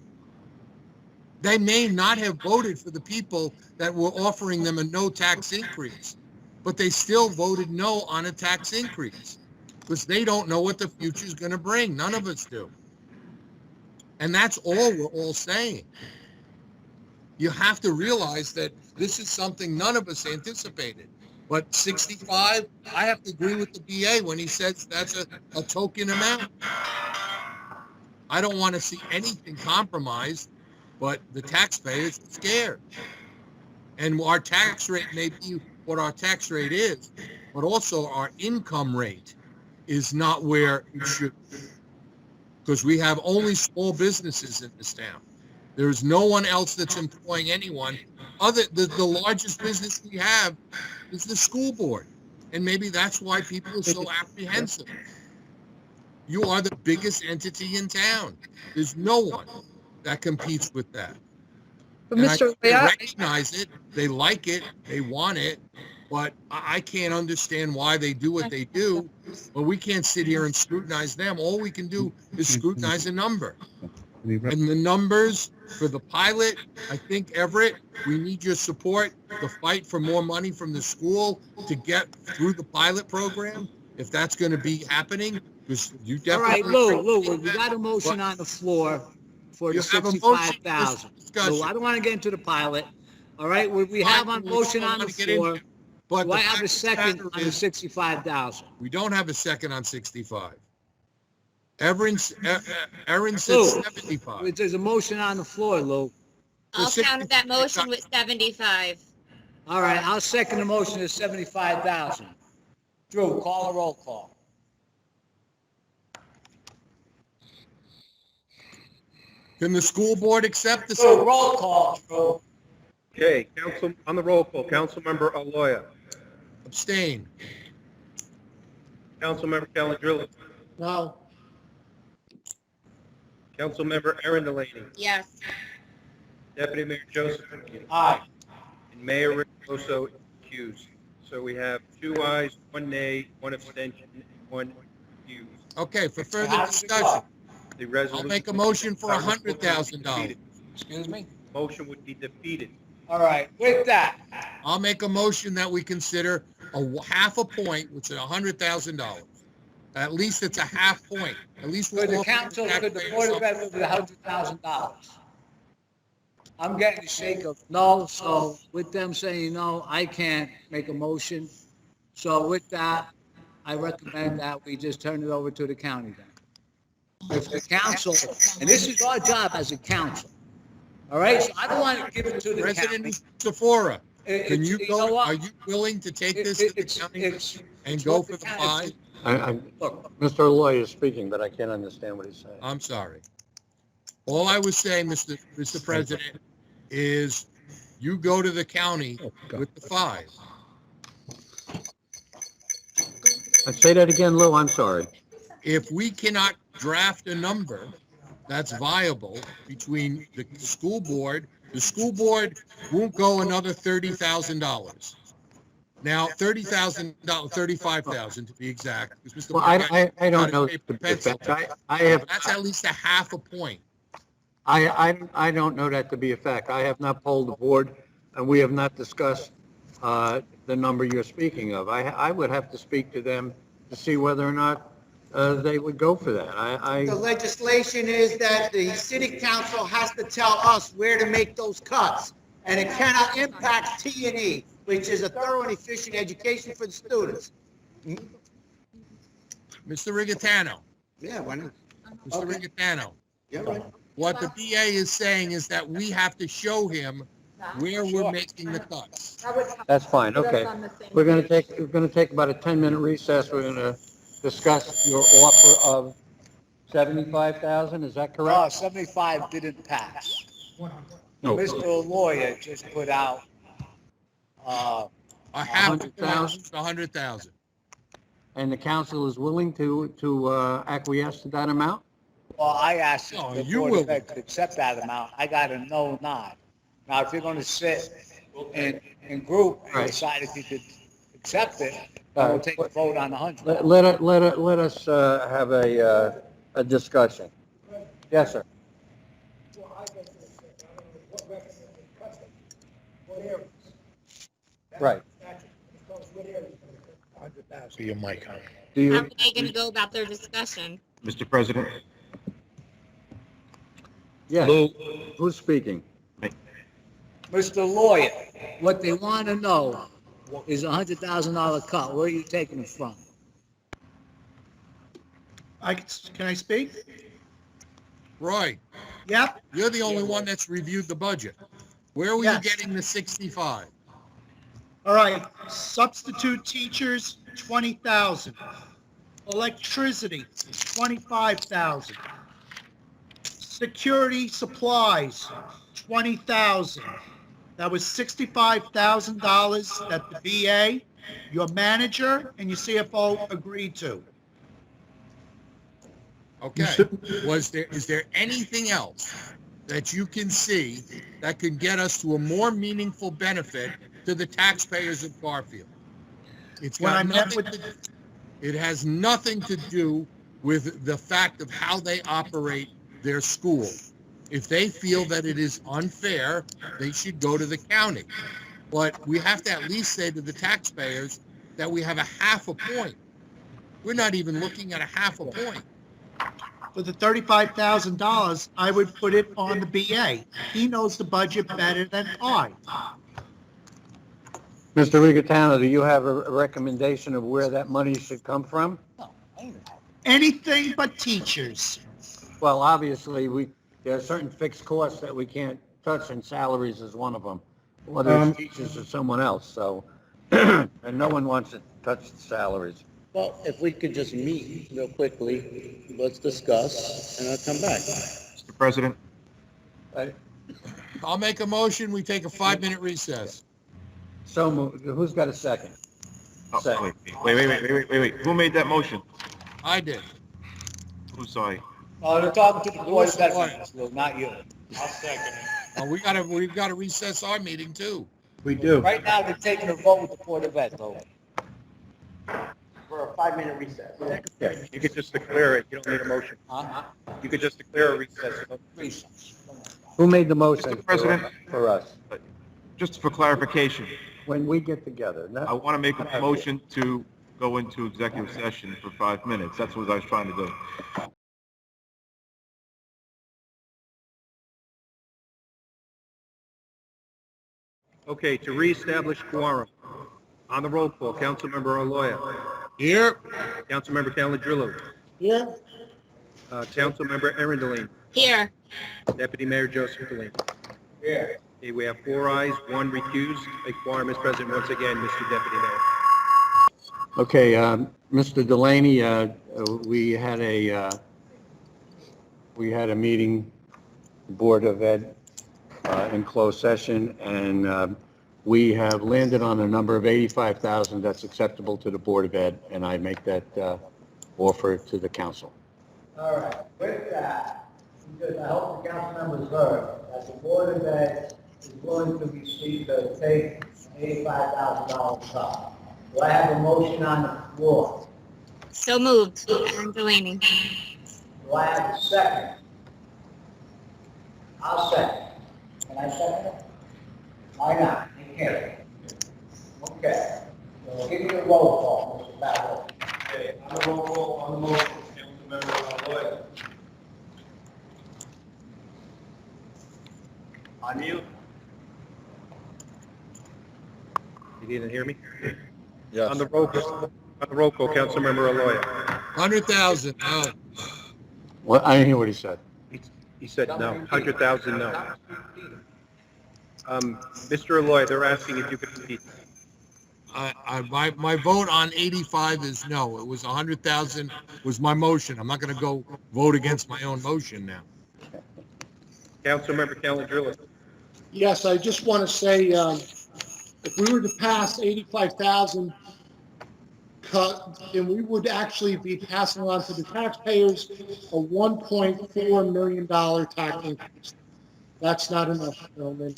They may not have voted for the people that were offering them a no tax increase, but they still voted no on a tax increase because they don't know what the future is going to bring. None of us do. And that's all we're all saying. You have to realize that this is something none of us anticipated. But 65, I have to agree with the BA when he says that's a token amount. I don't want to see anything compromised, but the taxpayers are scared. And our tax rate may be what our tax rate is, but also our income rate is not where it should be. Because we have only small businesses in this town. There's no one else that's employing anyone. The largest business we have is the school board. And maybe that's why people are so apprehensive. You are the biggest entity in town. There's no one that competes with that. But And Mr. they Leah, recognize it, they like it, they want it, but I can't understand why they do what they do. But we can't sit here and scrutinize them. All we can do is scrutinize a number. And the numbers for the pilot, I think, Everett, we need your support to fight for more money from the school to get through the pilot program, if that's going to be happening. Because you All right, definitely. Lou, we got a motion on the floor for the You have a motion for 65,000. discussion. So I don't want to get into the pilot. All right, we have a motion on the floor. But Do the I have fact a of the second matter on the is, 65,000? we don't have a second on 65. Aaron said Lou, 75. there's a motion on the floor, Lou. I'll counter that motion with 75. All right, I'll second the motion to 75,000. Drew, call a roll call. Can the school board accept this? Drew, roll call, Drew. Okay, council, on the roll call, Councilmember Aloya, Abstain. Councilmember Calendrilli, No, Councilmember Aaron Delaney, Yes. Deputy Mayor Joseph Pinckney, Aye. and Mayor Rick Rosso is accused. So we have 2 ayes, 1 nay, 1 abstention, and 1 recused. Okay, for further How does it discussion, The I'll resolution. make a motion for $100,000. Excuse me? Motion would be defeated. All right, with that, I'll make a motion that we consider half a point, which is $100,000. At least it's a half point. At least we'll could the offer council, could the board of ed move it $100,000? I'm getting a shake of no, so with them saying no, I can't make a motion. So with that, I recommend that we just turn it over to the county then. If the council, and this is our job as a council, all right? So I don't want to give it to the county. President Sephora, can you know go, what? are you willing to take this to the county and go for the 5? Look, Mr. Lloyd is speaking, but I can't understand what he's saying. I'm sorry. All I was saying, Mr. President, is you go to the county with the 5. Say that again, Lou, I'm sorry. If we cannot draft a number that's viable between the school board won't go another $30,000. Now, $30,000, $35,000 to be exact, because Mr. Well, I don't know. I have, That's at least a half a point. I don't know that to be a fact. I have not polled the board, and we have not discussed the number you're speaking of. I would have to speak to them to see whether or not they would go for that. The legislation is that the city council has to tell us where to make those cuts, and it cannot impact T&E, which is a thorough and efficient education for the students. Mr. Rigatano. Yeah, why not? Mr. Rigatano. Yeah, right. What the BA is saying is that we have to show him where we're making the cuts. That's fine, okay. We're gonna take about a 10-minute recess. We're gonna discuss your offer of 75,000, is that correct? 75 didn't pass. No. Mr. Lawyer just put out, A half a 100,000? point, 100,000. And the council is willing to acquiesce to that amount? well, I asked No, the you Board will. of Ed to accept that amount. I got a no nod. Now, if you're gonna sit in group and Right. decide if you could accept it, then we'll take a vote on 100. Let us have a discussion. Yes, sir. Right. Be your mic on. Do How you, are they gonna go about their discussion? Mr. President, yes, Lou, who's speaking? Mr. Lawyer, what they want to know is a $100,000 cut. Where are you taking it from? Can I speak? Roy, Yep. you're the only one that's reviewed the budget. Where were you Yes. getting the 65? All right, substitute teachers, 20,000. Electricity, 25,000. Security supplies, 20,000. That was $65,000 that the VA, your manager, and your CFO agreed to. Okay, is there anything else that you can see that can get us to a more meaningful benefit to the taxpayers of Garfield? It's When I got met nothing it has nothing to do with the fact of how they operate their school. If they feel that it is unfair, they should go to the county. But we have to at least say to the taxpayers that we have a half a point. We're not even looking at a half a point. For the $35,000, I would put it on the BA. He knows the budget better than I. Mr. Rigatano, do you have a recommendation of where that money should come from? Anything but teachers. Well, obviously, there are certain fixed costs that we can't touch, and salaries is one of them, whether it's teachers or someone else, so, and no one wants to touch the salaries. Well, if we could just meet real quickly, let's discuss, and I'll come back. Mr. President, I'll make a motion, we take a 5-minute recess. So, who's got a second? oh, Second. wait. Who made that motion? I did. Who's sorry? They're talking to the Board of Ed, Lou, not you. I'll second it. We've got to recess our meeting too. We do. Right now, we're taking a vote with the Board of Ed, though. For a 5-minute recess. Yeah, you could just declare it, you don't need a motion. You could just declare a recess. Who made the motion? Mr. President? For us, Just for clarification, when we get together. I want to make a motion to go into executive session for 5 minutes. That's what I was trying to do. Okay, to reestablish quorum. On the roll call, Councilmember Aloya. Here. Councilmember Calendrillo. Yeah, Councilmember Erendaline. Here. Deputy Mayor Joseph Delaney. Okay, we have 4 ayes, 1 recused. A quorum is present once again, Mr. Deputy Mayor. Okay, Mr. Delaney, we had a meeting Board of Ed in closed session, and we have landed on a number of 85,000 that's acceptable to the Board of Ed, and I make that offer to the council. All right, with that, because I hope the council members heard that the Board of Ed is willing to receive the take $85,000 cut. Do I have a motion on the floor? So moved. Aaron Delaney. Do I have a second? I'll second. Can I second it? Why not? You can't. Okay. So we'll give you a roll call, Mr. Basil. Okay, on the roll call, on the motion, Councilmember Lloyd. On mute. You didn't hear me? Yes. On the roll call, Councilmember Aloya. 100,000, Well, I didn't hear what he said. He said no, 100,000 no. Mr. Aloy, they're asking if you could repeat. my vote on 85 is no. It was 100,000 was my motion. I'm not going to go vote against my own motion now. Councilmember Calendrillo. Yes, I just want to say, if we were to pass 85,000 cut, then we would actually be passing on to the taxpayers a $1.4 million tax increase. That's not enough, gentlemen.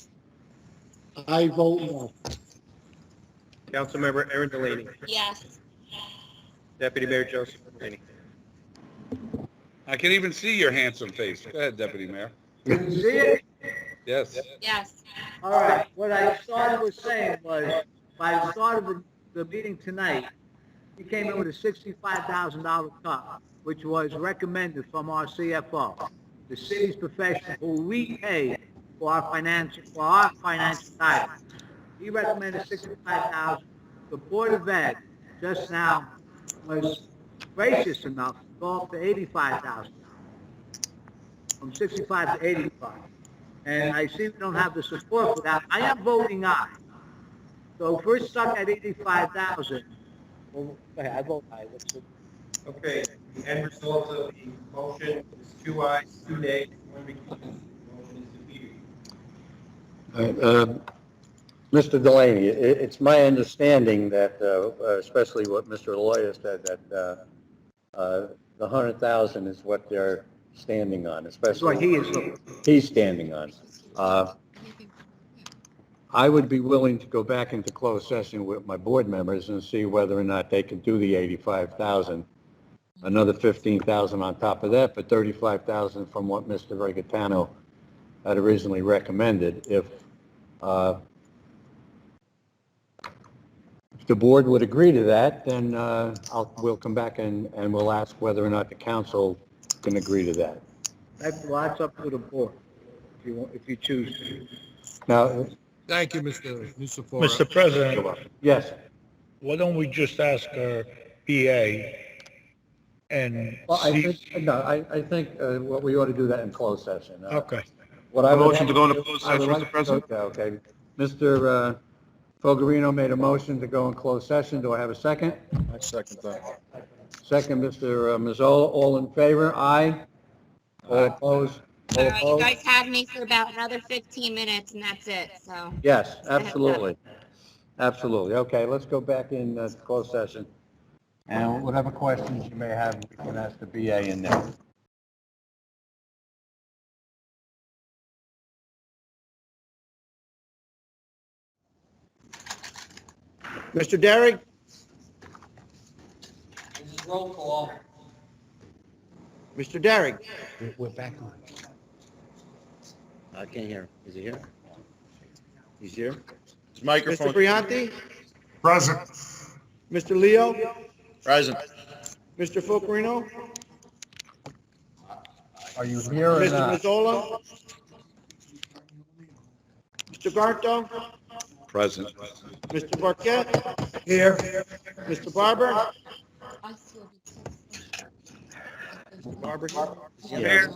I vote no. Councilmember Aaron Delaney. Yes. Deputy Mayor Joseph Delaney. I can even see your handsome face. Go ahead, Deputy Mayor. You can see it? Yes. Yes. All right, what I started with saying was, by the start of the meeting tonight, we came in with a $65,000 cut, which was recommended from our CFO, the city's professional, who we pay for our financial guidance. He recommended $65,000. The Board of Ed just now was gracious enough to go up to $85,000, from 65 to 85. And I see we don't have the support for that. I am voting aye. So if we're stuck at 85,000, well, go ahead, I vote aye. Okay, the end result of the motion is 2 ayes, 2 nays, 1 recusal. Motion is defeated. Mr. Delaney, it's my understanding that, especially what Mr. Lawyer said, that the 100,000 is what they're standing on, especially what he's standing on. I would be willing to go back into closed session with my board members and see whether or not they can do the 85,000. Another 15,000 on top of that, but 35,000 from what Mr. Rigatano had originally recommended. If the board would agree to that, then we'll come back and we'll ask whether or not the council can agree to that. That's up to the board, if you choose to. Now, Thank you, Mr. Nusifora. Mr. President, yes. why don't we just ask our PA and Well, I see? think, no, I think what we ought to do that in closed session. Okay. What I would Motion to go into closed I would session, like Mr. President? Okay. Mr. Fogarino made a motion to go in closed session. Do I have a second? I second that. Second, Mr. Mazzola. All in favor? Aye. All opposed? All All right, you opposed? guys have me for about another 15 minutes and that's it, so. Yes, absolutely. Absolutely. Okay, let's go back in closed session. And whatever questions you may have, we can ask the BA in there. Mr. Derrick? This is roll call. Mr. Derrick? We're back on. I can't hear him. Is he here? He's here? His microphone. Mr. Brianti? Present. Mr. Leo? Present. Mr. Focarino? Are you here or Mr. not? Mazzola? Mr. Garto? Present. Mr. Barquette? Here. Mr. Barber? Barber here?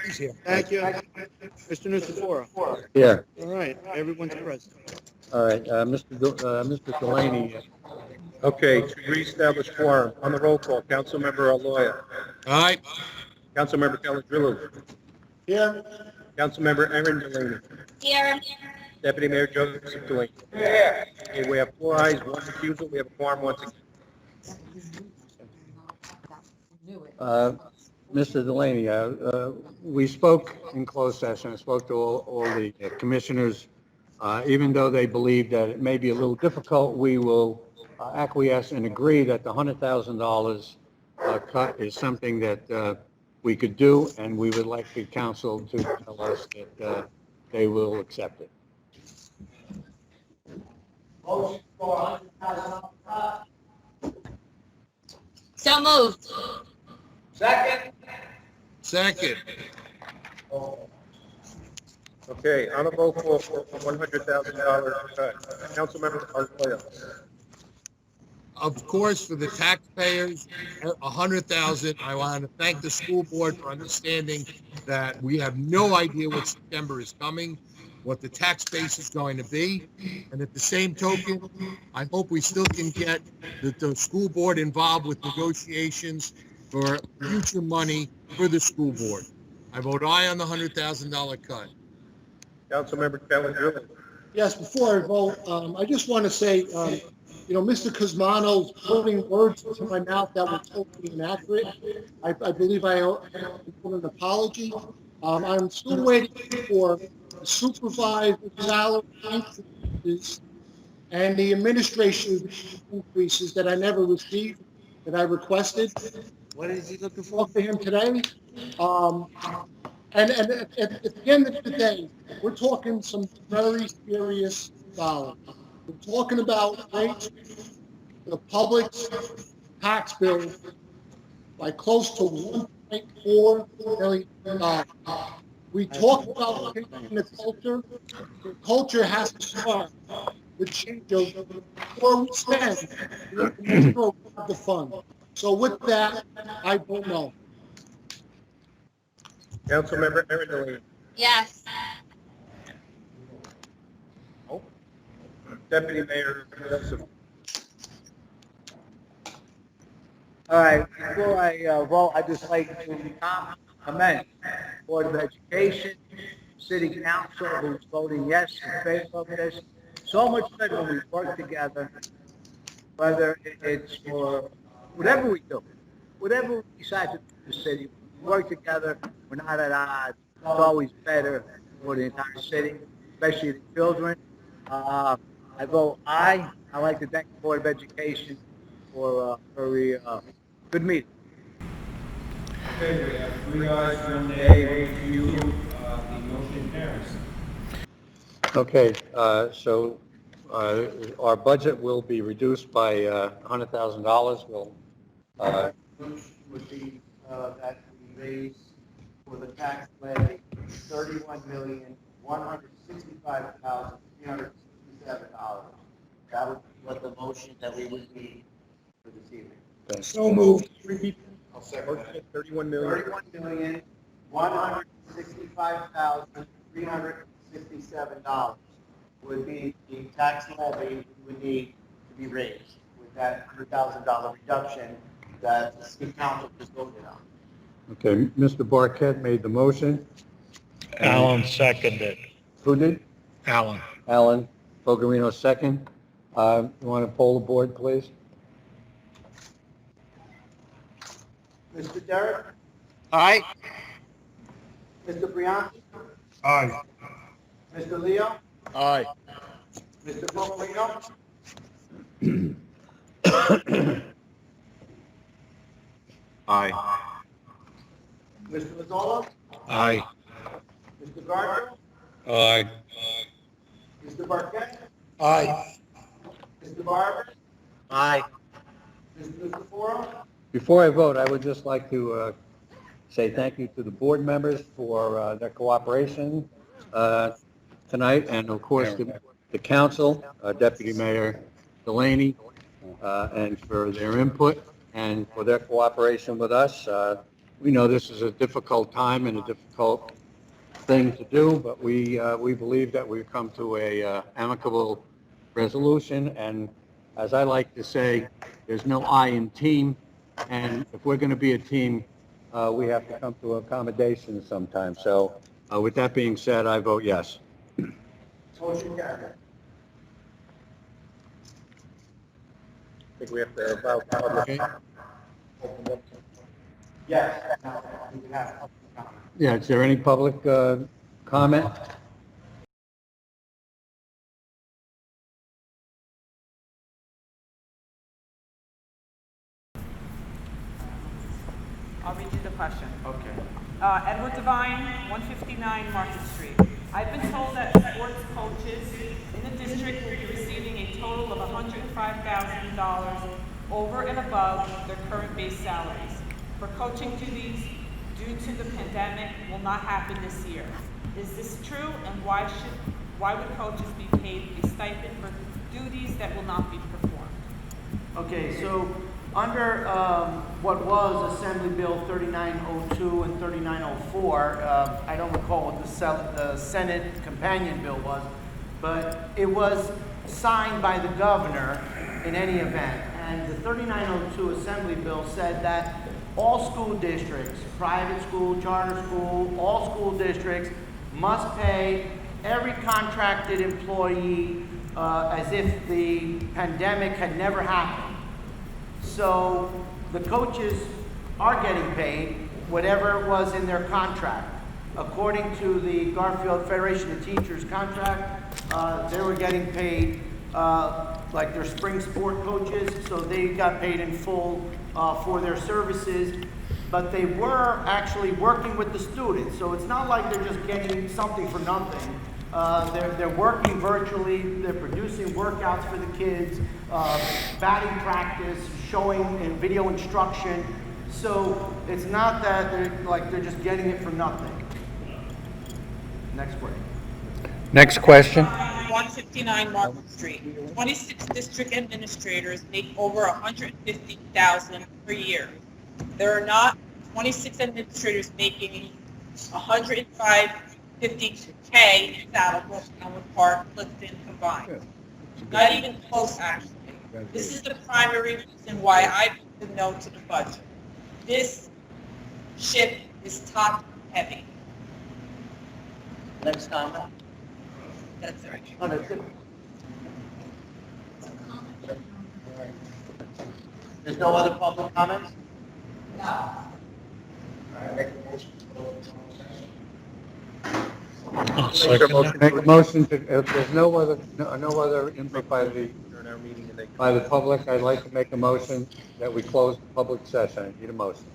He's here. Thank you. Mr. Nusifora? Here. All right, everyone's present. All right, Mr. Delaney. Okay, to reestablish quorum, on the roll call, Councilmember Aloya. All right, Councilmember Calendrillo. Here, Councilmember Aaron Delaney. Here. Deputy Mayor Joseph Delaney. Okay, we have 4 ayes, 1 recusal. We have a quorum once again. Mr. Delaney, we spoke in closed session. I spoke to all the commissioners. Even though they believe that it may be a little difficult, we will acquiesce and agree that the $100,000 cut is something that we could do, and we would like the council to tell us that they will accept it. So moved. Second. Okay, on a vote for $100,000 cut. Councilmember Arpaio. Of course, for the taxpayers, 100,000, I want to thank the school board for understanding that we have no idea what September is coming, what the tax base is going to be. And at the same token, I hope we still can get the school board involved with negotiations for future money for the school board. I vote aye on the $100,000 cut. Councilmember Calendar. Yes, before I vote, I just want to say, Mr. Cosmano's putting words into my mouth that were totally inaccurate. I believe I owe him an apology. I'm still waiting for the supervisor salary increases and the administration increases that I never received, that I requested. What is he looking for? Talked to him today. And at the end of the day, we're talking some very serious dollars. We're talking about raising the public's tax bill by close to $1.4 million. We talk about changing the culture. The culture has to start with change of before we spend, we have to make sure we have the fund. So with that, I vote no. Councilmember Aaron Delaney. Yes. Deputy Mayor Joseph. All right, before I vote, I'd just like to commend Board of Education, City Council, who's voting yes in favor of this. So much better when we work together, whether it's for whatever we do, whatever we decide to do in the city, we work together, we're not at odds. It's always better for the entire city, especially the children. I vote aye. I'd like to thank the Board of Education for a good meeting. Okay, we have 3 ayes, 1 nay, recusal. The motion carries. Okay, so our budget will be reduced by $100,000. We'll Would be that we raise for the tax levy $31,165,367. That would be what the motion that we would need for this evening. So moved. I'll second. 31 million. $31,165,367 would be the tax levy we would need to be raised with that $100,000 reduction that the city council just voted on. Okay, Mr. Barquette made the motion. Alan seconded. Who did? Alan. Alan. Fogarino second. You want to poll the board, please? Mr. Derrick? Aye. Mr. Brianti? Aye. Mr. Leo? Aye. Mr. Fogarino? Aye. Mr. Mazzola? Aye. Mr. Garfield? Aye. Mr. Barquette? Aye. Mr. Barber? Aye. Mr. Luforo? Before I vote, I would just like to say thank you to the board members for their cooperation tonight, and of course, the council, Deputy Mayor Delaney, and for their input and for their cooperation with us. We know this is a difficult time and a difficult thing to do, but we believe that we've come to a amicable resolution, and as I like to say, there's no I in team, and if we're going to be a team, we have to come to accommodation sometimes. So With that being said, I vote yes. Motion carried. I think we have to allow public. Yes. Yeah, is there any public comment? I'll read you the question. Okay. Edward Devine, 159 Market Street. I've been told that sports coaches in the district will be receiving a total of $105,000 over and above their current base salaries. For coaching duties due to the pandemic will not happen this year. Is this true, and why would coaches be paid a stipend for duties that will not be performed? Okay, so under what was Assembly Bill 3902 and 3904, I don't recall what the Senate companion bill was, but it was signed by the governor in any event. And the 3902 Assembly Bill said that all school districts, private school, charter school, all school districts must pay every contracted employee as if the pandemic had never happened. So the coaches are getting paid whatever was in their contract. According to the Garfield Federation of Teachers contract, they were getting paid like their spring sport coaches, so they got paid in full for their services, but they were actually working with the students, so it's not like they're just getting something for nothing. They're working virtually, they're producing workouts for the kids, batting practice, showing and video instruction, so it's not that they're just getting it for nothing. Next question. Next question. 159 Market Street. 26 district administrators make over $150,000 per year. There are not 26 administrators making $150K in Saddlebrook, Elmwood Park, Clifton combined. Not even close, actually. This is the primary reason why I voted no to the budget. This ship is top heavy. Next comment. That's it. Oh, that's it. There's no other public comments? No. Make a motion to, if there's no other input by the public, I'd like to make a motion that we close the public session. I need a motion.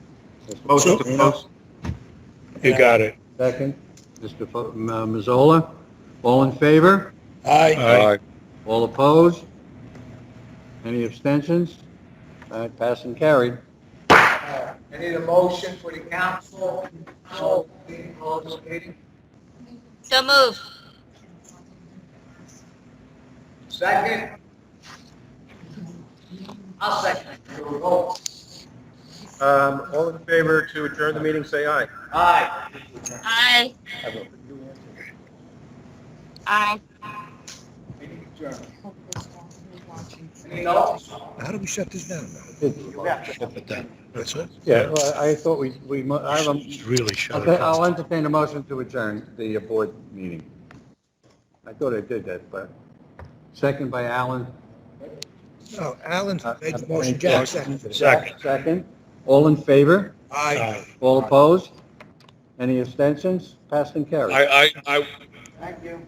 Motion to close. You got it. Second, Mr. Mazzola. All in favor? Aye. All opposed? Any abstentions? All right, pass and carried. I need a motion for the council. Close the meeting. So move. Second. I'll second. All in favor to adjourn the meeting, say aye. Aye. Aye. Aye. How do we shut this down now? That's it? Yeah, well, I thought I have a. Really shut it I'll down. entertain a motion to adjourn the board meeting. I thought I did that, but second by Alan. No, Alan made the motion, Jack seconded. Second. All in favor? Aye. All opposed? Any abstentions? Passed and carried. I Thank you.